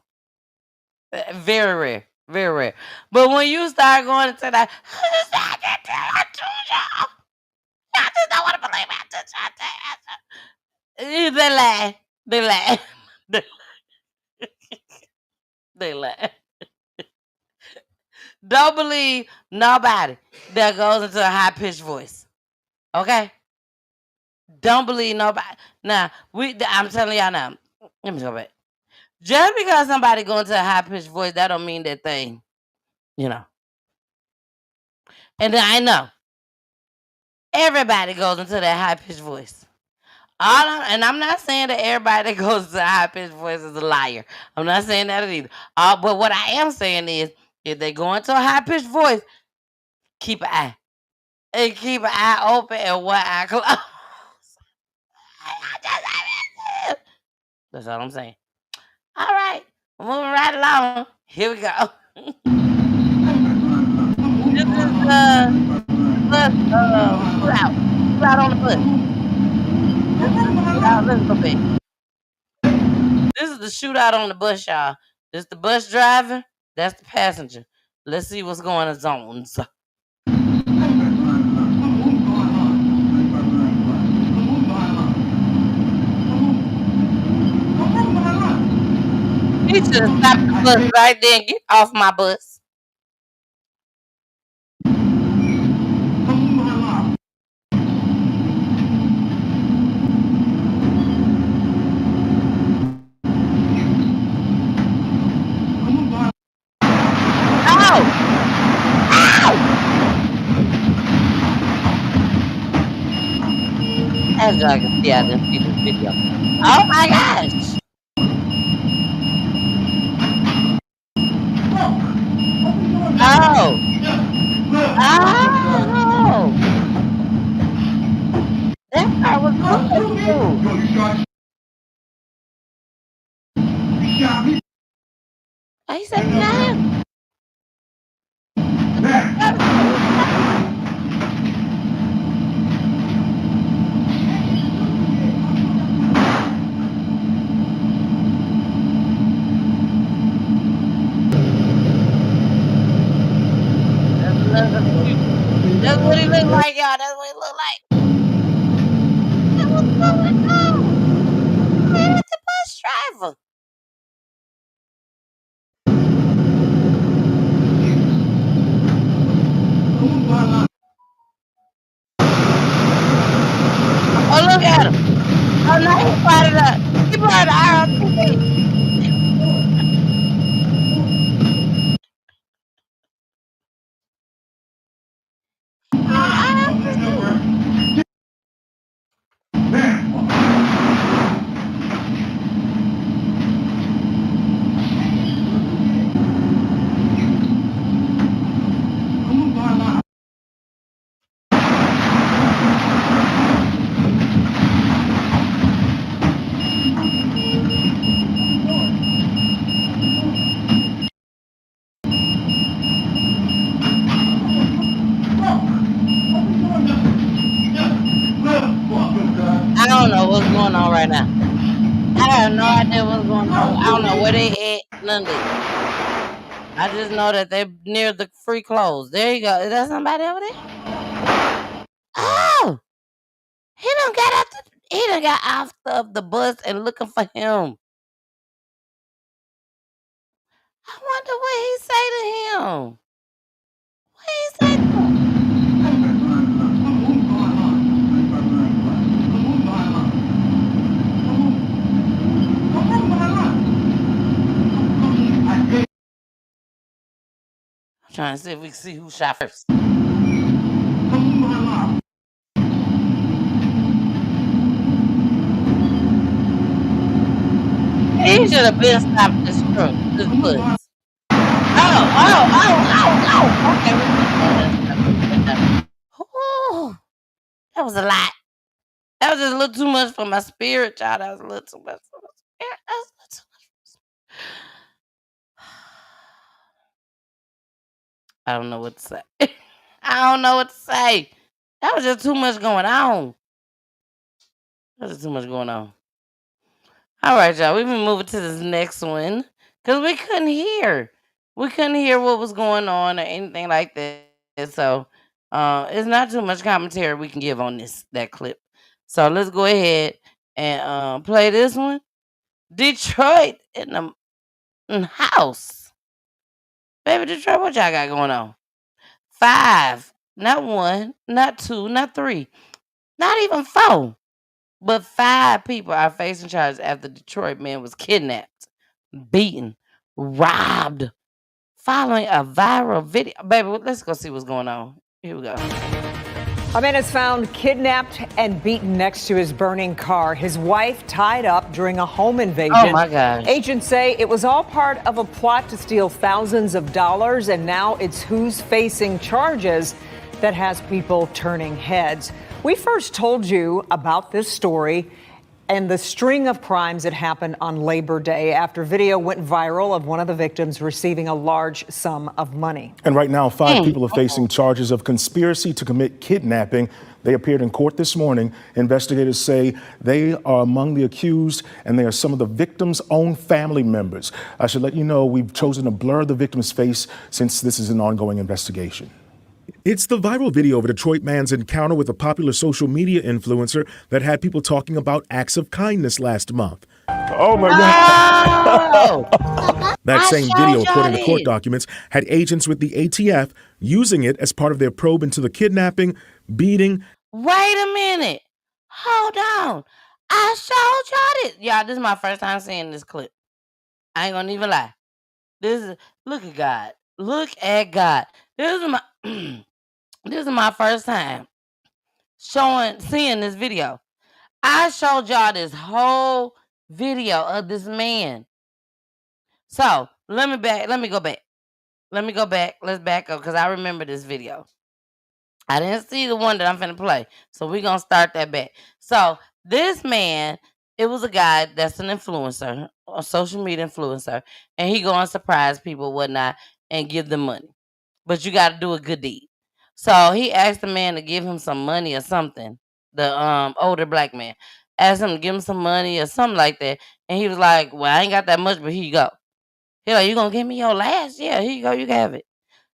Very rare. Very rare. But when you start going into that, I just don't want to believe it. They laugh. They laugh. They laugh. Don't believe nobody that goes into a high-pitched voice. Okay? Don't believe nobody. Now, I'm telling y'all now. Let me go back. Just because somebody go into a high-pitched voice, that don't mean that they, you know. And then I know everybody goes into that high-pitched voice. And I'm not saying that everybody that goes to a high-pitched voice is a liar. I'm not saying that either. But what I am saying is, if they go into a high-pitched voice, keep an eye. And keep an eye open and one eye closed. That's all I'm saying. All right. Moving right along. Here we go. This is the bus shootout. Shootout on the bus. Listen a bit. This is the shootout on the bus, y'all. This the bus driver. That's the passenger. Let's see what's going on zones. He should have stopped the bus right there and get off my bus. As y'all can see, I didn't see this video. Oh my gosh! Oh! Oh! That part was good too. Oh, he said no. That's what he looked like, y'all. That's what he looked like. What's going on? Where's the bus driver? Oh, look at him. Oh, no, he brought it up. He brought the ROTC. I don't know what's going on right now. I have no idea what's going on. I don't know where they at. None of that. I just know that they're near the free clothes. There you go. Is that somebody over there? Oh! He done got off of the bus and looking for him. I wonder what he say to him. What he say to him? I'm trying to see if we can see who shot first. He should have been stopped this truck, this bus. Oh. Okay, Ooh, that was a lot. That was just a little too much for my spirit, child. That was a little too much for my spirit. That was a little too much. I don't know what to say. I don't know what to say. That was just too much going on. That was just too much going on. All right, y'all. We've been moving to this next one because we couldn't hear. We couldn't hear what was going on or anything like that. So it's not too much commentary we can give on that clip. So let's go ahead and play this one. Detroit in the house. Baby Detroit, what y'all got going on? 5, not 1, not 2, not 3, not even 4, but 5 people are facing charges after Detroit man was kidnapped, beaten, robbed, following a viral video. Baby, let's go see what's going on. Here we go.
A man is found kidnapped and beaten next to his burning car. His wife tied up during a home invasion.
Oh my gosh.
Agents say it was all part of a plot to steal thousands of dollars, and now it's who's facing charges that has people turning heads. We first told you about this story and the string of crimes that happened on Labor Day after video went viral of one of the victims receiving a large sum of money.
And right now, 5 people are facing charges of conspiracy to commit kidnapping. They appeared in court this morning. Investigators say they are among the accused, and they are some of the victims' own family members. I should let you know we've chosen to blur the victim's face since this is an ongoing investigation. It's the viral video of a Detroit man's encounter with a popular social media influencer that had people talking about acts of kindness last month. Oh my God. That same video, according to court documents, had agents with the ATF using it as part of their probe into the kidnapping, beating.
Wait a minute. Hold on. I showed y'all this. Y'all, this is my first time seeing this clip. I ain't gonna even lie. Look at God. Look at God. This is my first time seeing this video. I showed y'all this whole video of this man. So let me go back. Let's back up because I remember this video. I didn't see the one that I'm finna play. So we're gonna start that back. So this man, it was a guy that's an influencer, a social media influencer, and he go and surprise people, whatnot, and give them money. But you gotta do a good deed. So he asked the man to give him some money or something. The older black man asked him to give him some money or something like that. And he was like, well, I ain't got that much, but here you go. He like, you gonna give me your last? Yeah, here you go, you can have it.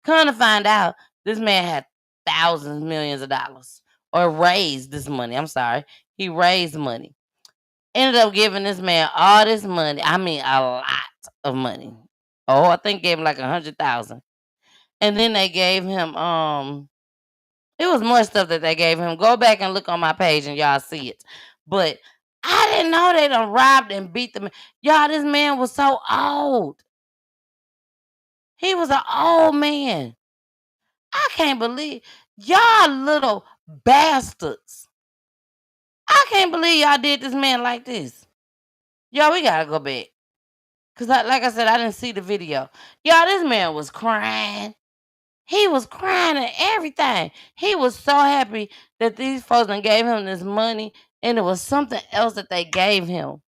Come to find out, this man had thousands, millions of dollars. Or raised this money. I'm sorry. He raised money. Ended up giving this man all this money. I mean, a lot of money. Oh, I think gave him like 100,000. And then they gave him, it was more stuff that they gave him. Go back and look on my page and y'all see it. But I didn't know they done robbed and beat the man. Y'all, this man was so old. He was an old man. I can't believe y'all little bastards. I can't believe y'all did this man like this. Y'all, we gotta go back. Because like I said, I didn't see the video. Y'all, this man was crying. He was crying and everything. He was so happy that these folks done gave him this money, and it was something else that they gave him.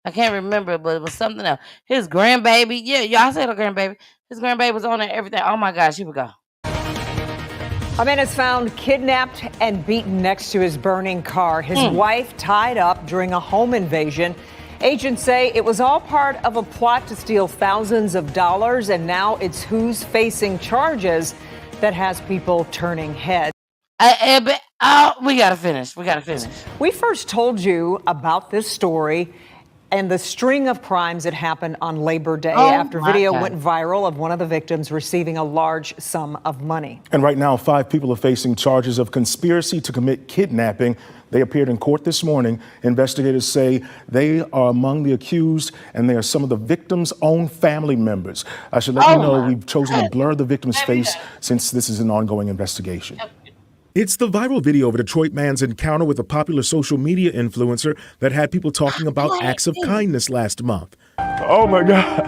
I can't remember, but it was something else. His grandbaby, yeah, y'all said a grandbaby. His grandbaby was on there, everything. Oh my gosh, here we go.
A man is found kidnapped and beaten next to his burning car. His wife tied up during a home invasion. Agents say it was all part of a plot to steal thousands of dollars, and now it's who's facing charges that has people turning heads.
We gotta finish.
We first told you about this story and the string of crimes that happened on Labor Day after video went viral of one of the victims receiving a large sum of money.
And right now, 5 people are facing charges of conspiracy to commit kidnapping. They appeared in court this morning. Investigators say they are among the accused, and they are some of the victims' own family members. I should let you know we've chosen to blur the victim's face since this is an ongoing investigation. It's the viral video of a Detroit man's encounter with a popular social media influencer that had people talking about acts of kindness last month. Oh my God.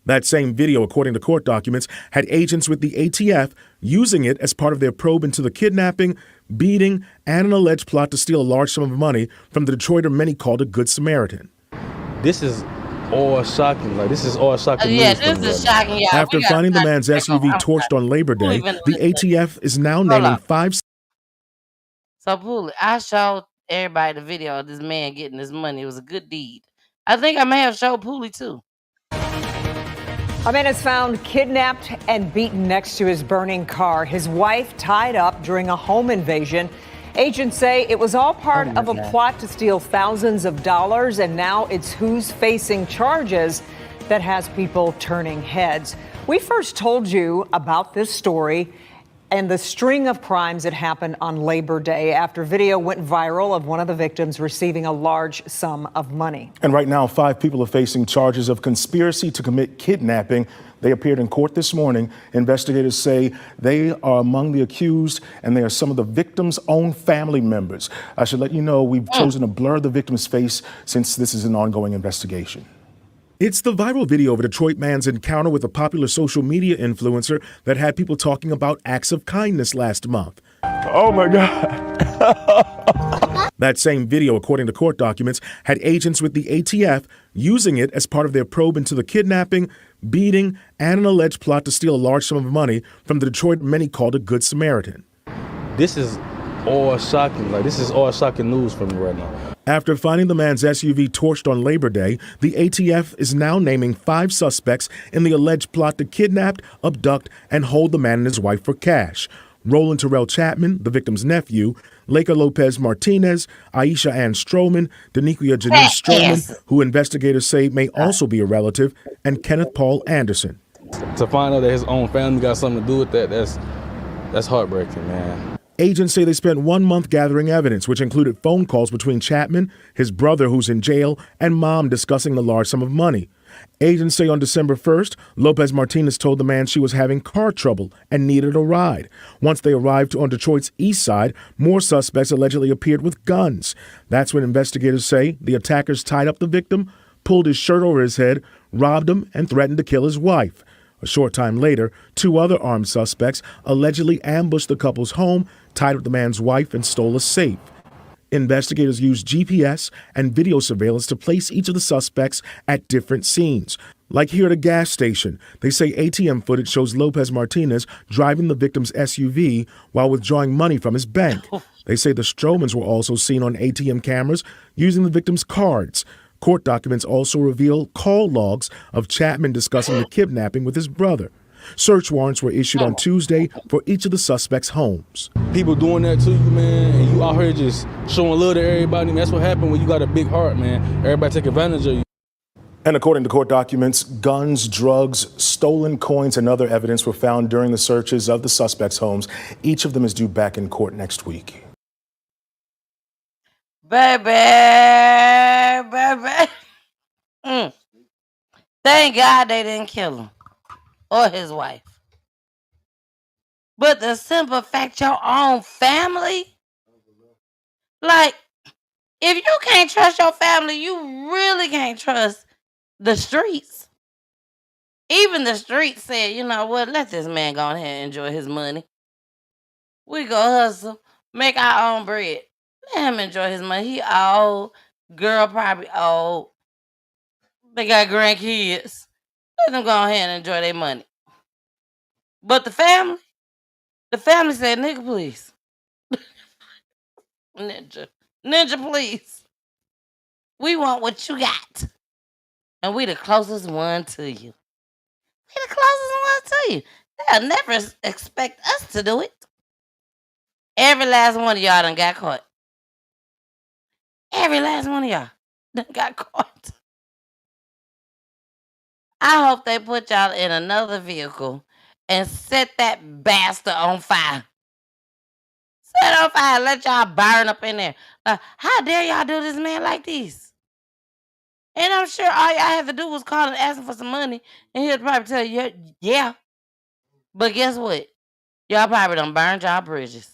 That same video, according to court documents, had agents with the ATF using it as part of their probe into the kidnapping, beating, and an alleged plot to steal a large sum of money from the Detroiter many called a Good Samaritan.
This is all shocking. Like, this is all shocking
Yeah,
news for
this
me
is
right now.
shocking, y'all.
After
We got
finding the
to
man's
take over.
SUV torched on Labor
Who
Day,
even
the
listening?
ATF is now
Hold
naming
up.
5.
So, Poolie, I showed everybody the video of this man getting his money. It was a good deed. I think I may have showed Poolie too.
A man is found kidnapped and beaten next to his burning car. His wife tied up during a home invasion. Agents say it was all part of a plot to steal thousands of dollars, and now it's who's facing charges that has people turning heads. We first told you about this story and the string of crimes that happened on Labor Day after video went viral of one of the victims receiving a large sum of money.
And right now, 5 people are facing charges of conspiracy to commit kidnapping. They appeared in court this morning. Investigators say they are among the accused, and they are some of the victims' own family members. I should let you know we've chosen to blur the victim's face since this is an ongoing investigation. It's the viral video of a Detroit man's encounter with a popular social media influencer that had people talking about acts of kindness last month.
Oh my God.
That same video, according to court documents, had agents with the ATF using it as part of their probe into the kidnapping, beating, and an alleged plot to steal a large sum of money from the Detroit many called a Good Samaritan.
This is all shocking. Like, this is all shocking news for me right now.
After finding the man's SUV torched on Labor Day, the ATF is now naming 5 suspects in the alleged plot to kidnap, abduct, and hold the man and his wife for cash. Roland Terrell Chapman, the victim's nephew, Laker Lopez Martinez, Aisha Ann Stroman, Daniquia Janice Stroman, who investigators say may also be a relative, and Kenneth Paul Anderson.
To find out that his own family got something to do with that, that's heartbreaking, man.
Agents say they spent 1 month gathering evidence, which included phone calls between Chapman, his brother who's in jail, and mom discussing the large sum of money. Agents say on December 1st, Lopez Martinez told the man she was having car trouble and needed a ride. Once they arrived on Detroit's east side, more suspects allegedly appeared with guns. That's when investigators say the attackers tied up the victim, pulled his shirt over his head, robbed him, and threatened to kill his wife. A short time later, 2 other armed suspects allegedly ambushed the couple's home, tied up the man's wife, and stole a safe. Investigators used GPS and video surveillance to place each of the suspects at different scenes. Like here at a gas station, they say ATM footage shows Lopez Martinez driving the victim's SUV while withdrawing money from his bank. They say the Stromans were also seen on ATM cameras using the victim's cards. Court documents also reveal call logs of Chapman discussing the kidnapping with his brother. Search warrants were issued on Tuesday for each of the suspects' homes.
People doing that to you, man, and you out here just showing love to everybody. Man, that's what happened when you got a big heart, man. Everybody take advantage of you.
And according to court documents, guns, drugs, stolen coins, and other evidence were found during the searches of the suspects' homes. Each of them is due back in court next week.
Baby. Thank God they didn't kill him or his wife. But the simple fact your own family, like, if you can't trust your family, you really can't trust the streets. Even the streets said, you know what, let this man go ahead and enjoy his money. We go hustle, make our own bread. Let him enjoy his money. He old, girl probably old. They got grandkids. Let them go ahead and enjoy their money. But the family said, nigga, please. Ninja, please. We want what you got. And we the closest one to you. We the closest one to you. They'll never expect us to do it. Every last one of y'all done got caught. Every last one of y'all done got caught. I hope they put y'all in another vehicle and set that bastard on fire. Set on fire, let y'all burn up in there. How dare y'all do this man like this? And I'm sure all y'all had to do was call and ask him for some money, and he'll probably tell you, yeah. But guess what? Y'all probably done burned y'all bridges.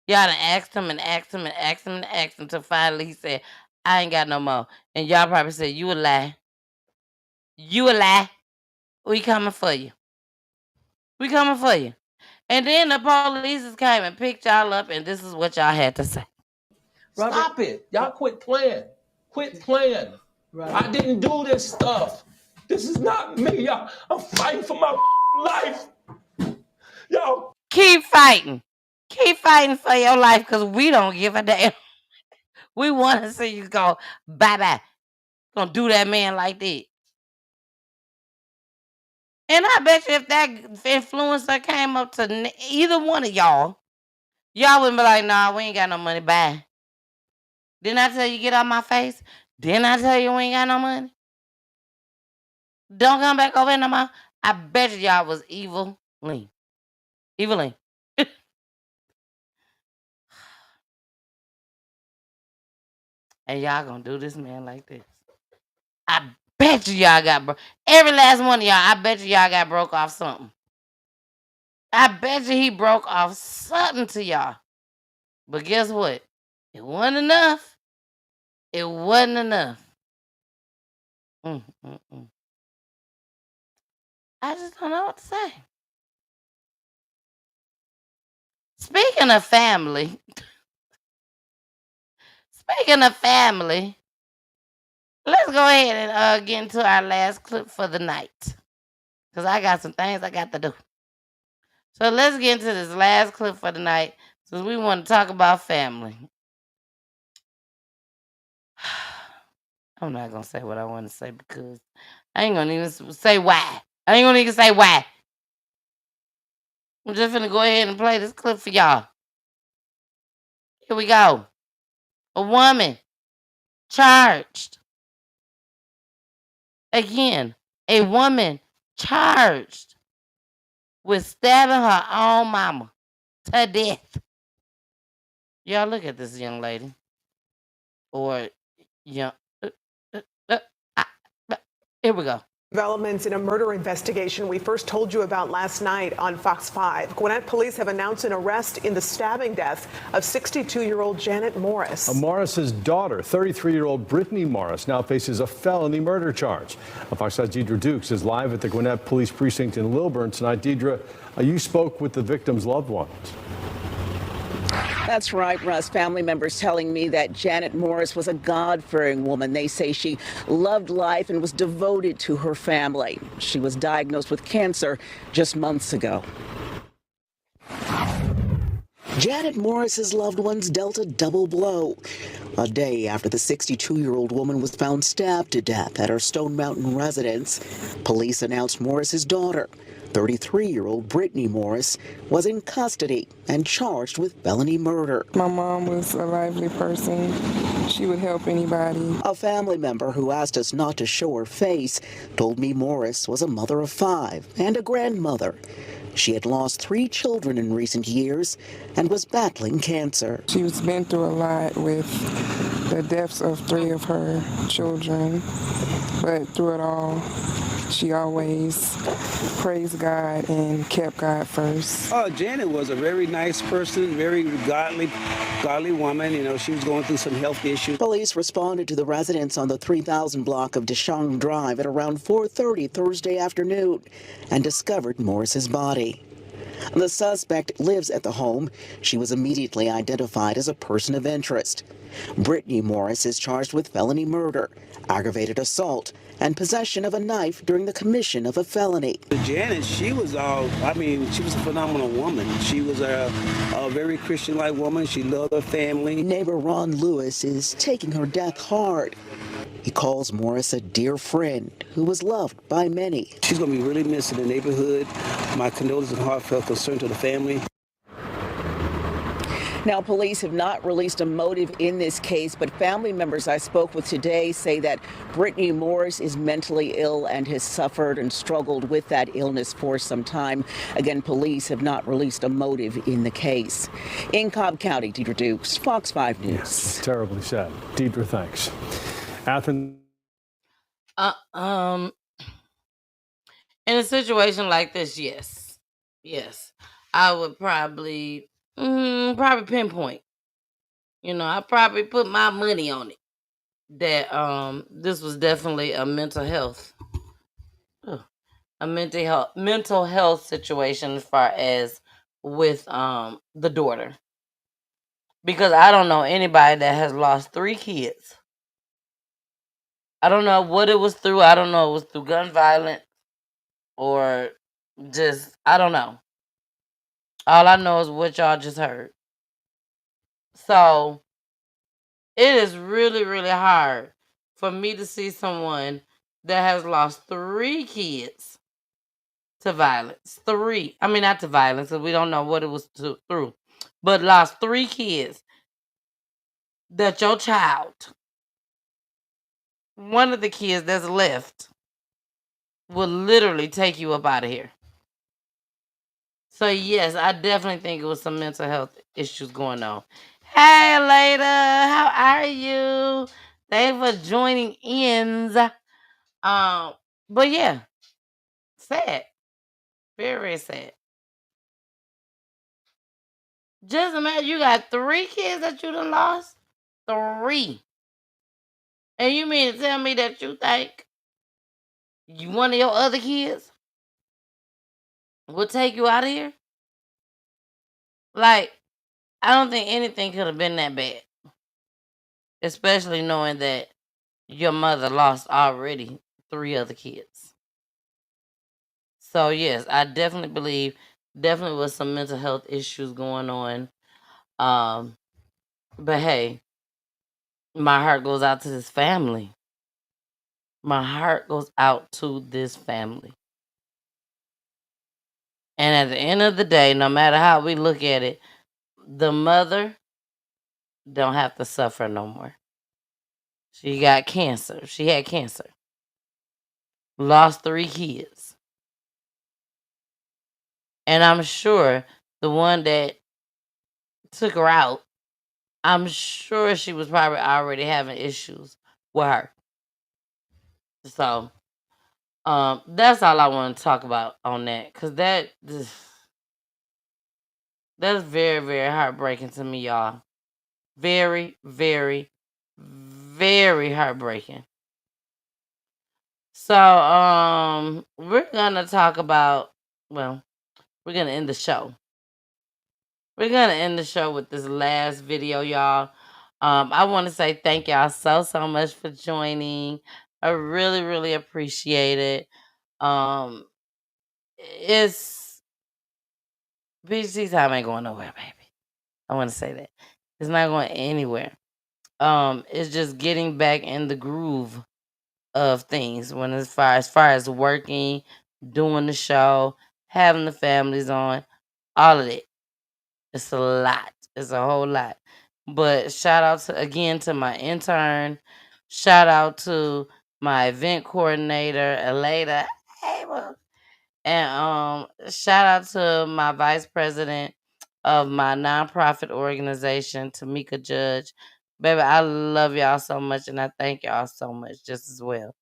Y'all done asked him and asked him and asked him and asked him until finally he said, I ain't got no more. And y'all probably said, you a lie. You a lie. We coming for you. We coming for you. And then the police came and picked y'all up, and this is what y'all had to say.
Stop it. Y'all quit playing. Quit playing. I didn't do this stuff. This is not me, y'all. I'm fighting for my life. Y'all.
Keep fighting. Keep fighting for your life because we don't give a damn. We want to see you go bye-bye. Gonna do that man like that. And I bet you if that influencer came up to either one of y'all wouldn't be like, nah, we ain't got no money, bye. Didn't I tell you get out my face? Didn't I tell you we ain't got no money? Don't come back over here no more. I bet you y'all was evil lean. Evil lean. And y'all gonna do this man like this. I bet you y'all got broke. Every last one of y'all, I bet you y'all got broke off something. I bet you he broke off something to y'all. But guess what? It wasn't enough. It wasn't enough. I just don't know what to say. Speaking of family, let's go ahead and get into our last clip for the night. Because I got some things I got to do. So let's get into this last clip for the night since we want to talk about family. I'm not going to say what I want to say because I ain't going to even say why. I ain't going to even say why. I'm just going to go ahead and play this clip for y'all. Here we go. A woman charged. Again, a woman charged with stabbing her own mama to death. Y'all look at this young lady. Or young. Here we go.
Developments in a murder investigation we first told you about last night on Fox 5. Gwinnett police have announced an arrest in the stabbing death of 62-year-old Janet Morris.
Morris's daughter, 33-year-old Brittany Morris, now faces a felony murder charge. Fox 5's Deidre Dukes is live at the Gwinnett Police Precinct in Lilburn tonight. Deidre, you spoke with the victim's loved ones.
That's right, Russ. Family members telling me that Janet Morris was a God-fearing woman. They say she loved life and was devoted to her family. She was diagnosed with cancer just months ago. Janet Morris's loved ones dealt a double blow. A day after the 62-year-old woman was found stabbed to death at her Stone Mountain residence, police announced Morris's daughter, 33-year-old Brittany Morris, was in custody and charged with felony murder.
My mom was a lively person. She would help anybody.
A family member who asked us not to show her face told me Morris was a mother of 5 and a grandmother. She had lost 3 children in recent years and was battling cancer.
She was been through a lot with the deaths of 3 of her children, but through it all, she always praised God and kept God first.
Janet was a very nice person, very godly woman. You know, she was going through some health issues.
Police responded to the residence on the 3000 block of Deshang Drive at around 4:30 Thursday afternoon and discovered Morris's body. The suspect lives at the home. She was immediately identified as a person of interest. Brittany Morris is charged with felony murder, aggravated assault, and possession of a knife during the commission of a felony.
Janet, she was a phenomenal woman. She was a very Christian-like woman. She loved her family.
Neighbor Ron Lewis is taking her death hard. He calls Morris a dear friend who was loved by many.
She's going to be really missed in the neighborhood. My condolences and heartfelt concern to the family.
Now, police have not released a motive in this case, but family members I spoke with today say that Brittany Morris is mentally ill and has suffered and struggled with that illness for some time. Again, police have not released a motive in the case. In Cobb County, Deidre Dukes, Fox 5 News.
Yes, terribly sad. Deidre, thanks. Athens.
In a situation like this, yes, I would probably pinpoint. You know, I probably put my money on it that this was definitely a mental health situation as far as with the daughter, because I don't know anybody that has lost 3 kids. I don't know what it was through. I don't know if it was through gun violence or just, I don't know. All I know is what y'all just heard. So it is really, really hard for me to see someone that has lost 3 kids to violence. 3. I mean, not to violence, because we don't know what it was through, but lost 3 kids that your child, one of the kids that's left, will literally take you up out of here. So yes, I definitely think it was some mental health issues going on. Hey, Leda, how are you? Thanks for joining in. But yeah, sad, very, very sad. Just imagine you got 3 kids that you done lost. 3, and you mean to tell me that you think one of your other kids will take you out of here? Like, I don't think anything could have been that bad, especially knowing that your mother lost already 3 other kids. So yes, I definitely believe definitely was some mental health issues going on. But hey, my heart goes out to this family. My heart goes out to this family. And at the end of the day, no matter how we look at it, the mother don't have to suffer no more. She got cancer. She had cancer. Lost 3 kids. And I'm sure the one that took her out, I'm sure she was probably already having issues with her. So, that's all I want to talk about on that, cause that's very, very heartbreaking to me, y'all. Very, very, very heartbreaking. So, we're gonna talk about. Well, we're gonna end the show. We're gonna end the show with this last video, y'all. I want to say thank y'all so much for joining. I really, really appreciate it. It's Peachy Tea Tyme ain't going nowhere, baby. I want to say that it's not going anywhere. It's just getting back in the groove of things when as far as working, doing the show, having the families on, all of it. It's a lot. It's a whole lot. But shout out again to my intern. Shout out to my event coordinator, Aleda. Hey, boo. And shout out to my vice president of my nonprofit organization, Tamika Judge. Baby, I love y'all so much and I thank y'all so much just as well.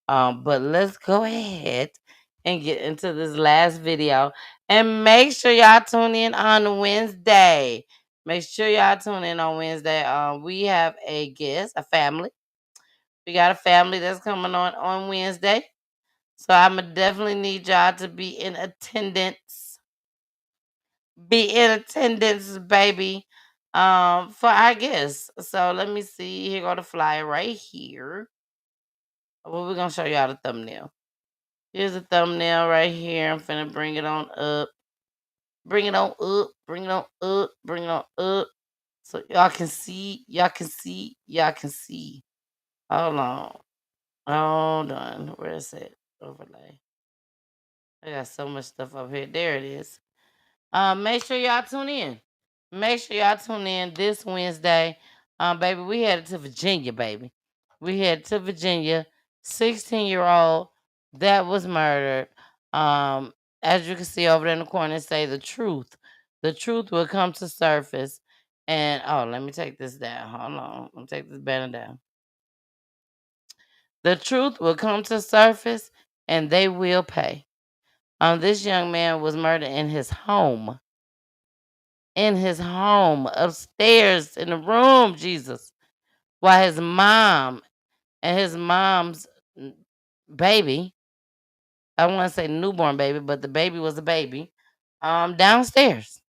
But let's go ahead and get into this last video. And make sure y'all tune in on Wednesday. Make sure y'all tune in on Wednesday. We have a guest, a family. We got a family that's coming on Wednesday. So I'ma definitely need y'all to be in attendance. Be in attendance, baby. For our guests. So let me see. Here go the flyer right here. Well, we're gonna show y'all the thumbnail. Here's the thumbnail right here. I'm finna bring it on up. Bring it on up. Bring it on up. Bring it on up. So y'all can see. Y'all can see. Y'all can see. Hold on. Hold on. Where is it? Overlay. I got so much stuff up here. There it is. Make sure y'all tune in. Make sure y'all tune in this Wednesday. Baby, we headed to Virginia, baby. We headed to Virginia. 16-year-old that was murdered. As you can see over there in the corner, it say the truth. The truth will come to surface. And let me take this down. Hold on. Let me take this banner down. The truth will come to surface and they will pay. This young man was murdered in his home. In his home, upstairs in the room, Jesus. While his mom and his mom's baby, I want to say newborn baby, but the baby was a baby, downstairs.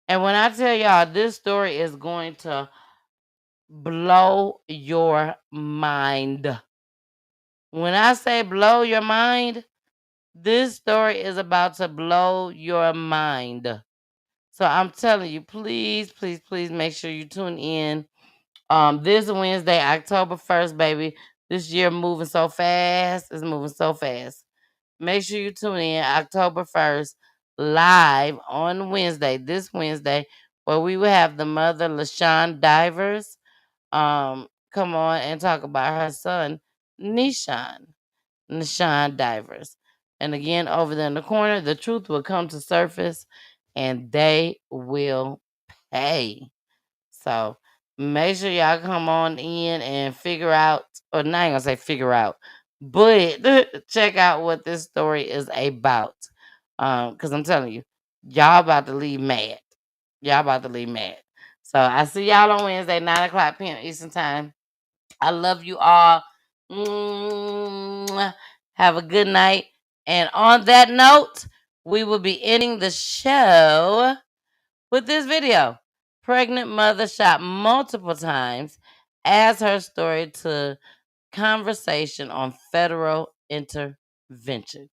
And when I tell y'all, this story is going to blow your mind. When I say blow your mind, this story is about to blow your mind. So I'm telling you, please, please, please make sure you tune in. This Wednesday, October 1st, baby. This year moving so fast. It's moving so fast. Make sure you tune in October 1st, live on Wednesday, this Wednesday, where we will have the mother, LaShawn Divers, come on and talk about her son, Nishan Divers. And again, over there in the corner, the truth will come to surface and they will pay. So make sure y'all come on in and figure out, or not gonna say figure out, but check out what this story is about. Because I'm telling you, y'all about to leave mad. Y'all about to leave mad. So I see y'all on Wednesday, 9 o'clock p.m. Eastern Time. I love you all. Mwah. Have a good night. And on that note, we will be ending the show with this video. Pregnant mother shot multiple times as her story to conversation on federal intervention.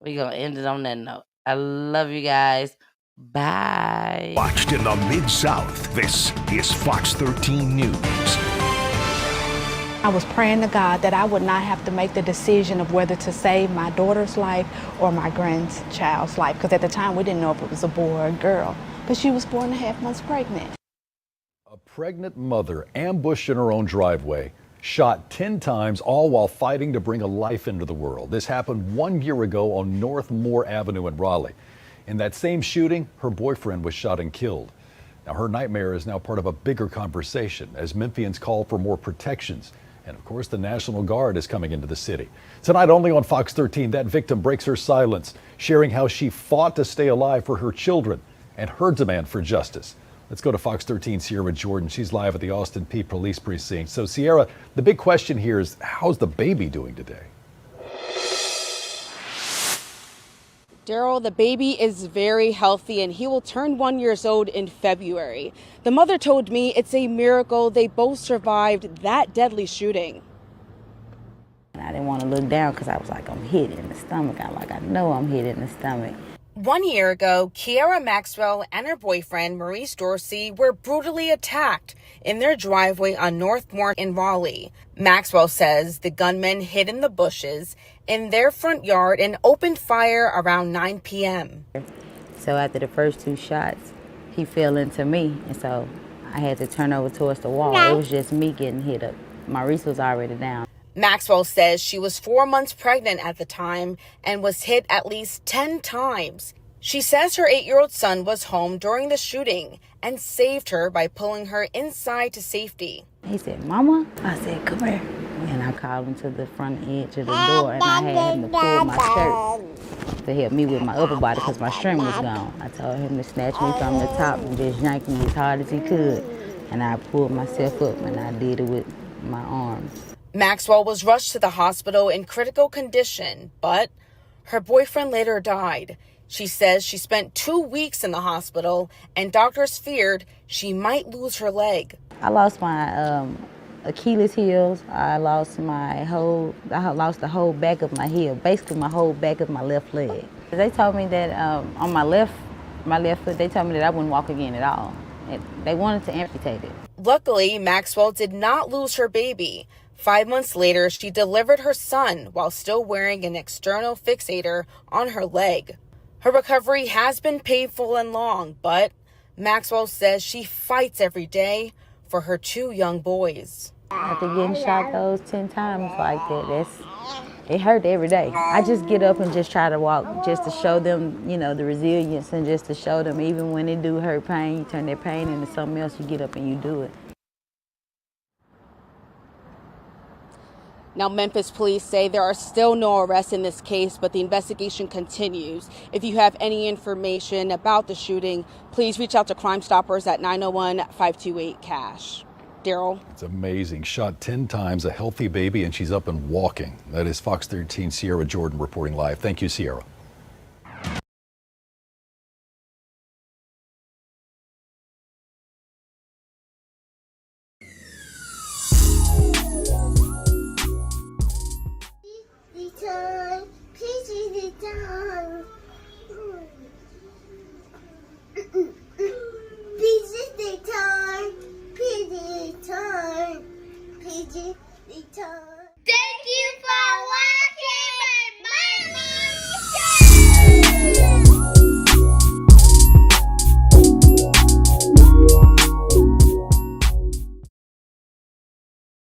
We're going to end it on that note. I love you guys. Bye.
Watched in the Mid-South, this is Fox 13 News.
I was praying to God that I would not have to make the decision of whether to save my daughter's life or my grandchild's life, because at the time we didn't know if it was a boy or a girl, but she was 4.5 months pregnant.
A pregnant mother ambushed in her own driveway, shot 10 times, all while fighting to bring a life into the world. This happened 1 year ago on North Moore Avenue in Raleigh. In that same shooting, her boyfriend was shot and killed. Now, her nightmare is now part of a bigger conversation as Memphians call for more protections. And of course, the National Guard is coming into the city. Tonight, only on Fox 13, that victim breaks her silence, sharing how she fought to stay alive for her children and her demand for justice. Let's go to Fox 13's Sierra Jordan. She's live at the Austin Peay Police Precinct. So, Sierra, the big question here is, how's the baby doing today?
Daryl, the baby is very healthy and he will turn 1 year old in February. The mother told me it's a miracle they both survived that deadly shooting.
I didn't want to look down because I was like, I'm hit in the stomach. I know I'm hit in the stomach.
1 year ago, Kiara Maxwell and her boyfriend, Maurice Dorsey, were brutally attacked in their driveway on North Moore in Raleigh. Maxwell says the gunman hid in the bushes in their front yard and opened fire around 9 p.m.
So after the first 2 shots, he fell into me, and so I had to turn over towards the wall. It was just me getting hit up. Maurice was already down.
Maxwell says she was 4 months pregnant at the time and was hit at least 10 times. She says her 8-year-old son was home during the shooting and saved her by pulling her inside to safety.
He said, Mama? I said, come here. And I called him to the front edge of the door, and I had him to pull my shirt to help me with my upper body because my string was gone. I told him to snatch me from the top and just yank me as hard as he could. And I pulled myself up, and I did it with my arms.
Maxwell was rushed to the hospital in critical condition, but her boyfriend later died. She says she spent 2 weeks in the hospital, and doctors feared she might lose her leg.
I lost my Achilles heels. I lost the whole back of my heel, basically my whole back of my left leg. They told me that on my left foot, they told me that I wouldn't walk again at all. They wanted to amputate it.
Luckily, Maxwell did not lose her baby. 5 months later, she delivered her son while still wearing an external fixator on her leg. Her recovery has been painful and long, but Maxwell says she fights every day for her 2 young boys.
After getting shot those 10 times like that, it hurt every day. I just get up and just try to walk just to show them, the resilience, and just to show them even when it do hurt pain, you turn that pain into something else, you get up and you do it.
Now, Memphis police say there are still no arrests in this case, but the investigation continues. If you have any information about the shooting, please reach out to Crime Stoppers at 901-528-CASH. Daryl?
It's amazing. Shot 10 times, a healthy baby, and she's up and walking. That is Fox 13 Sierra Jordan reporting live. Thank you, Sierra.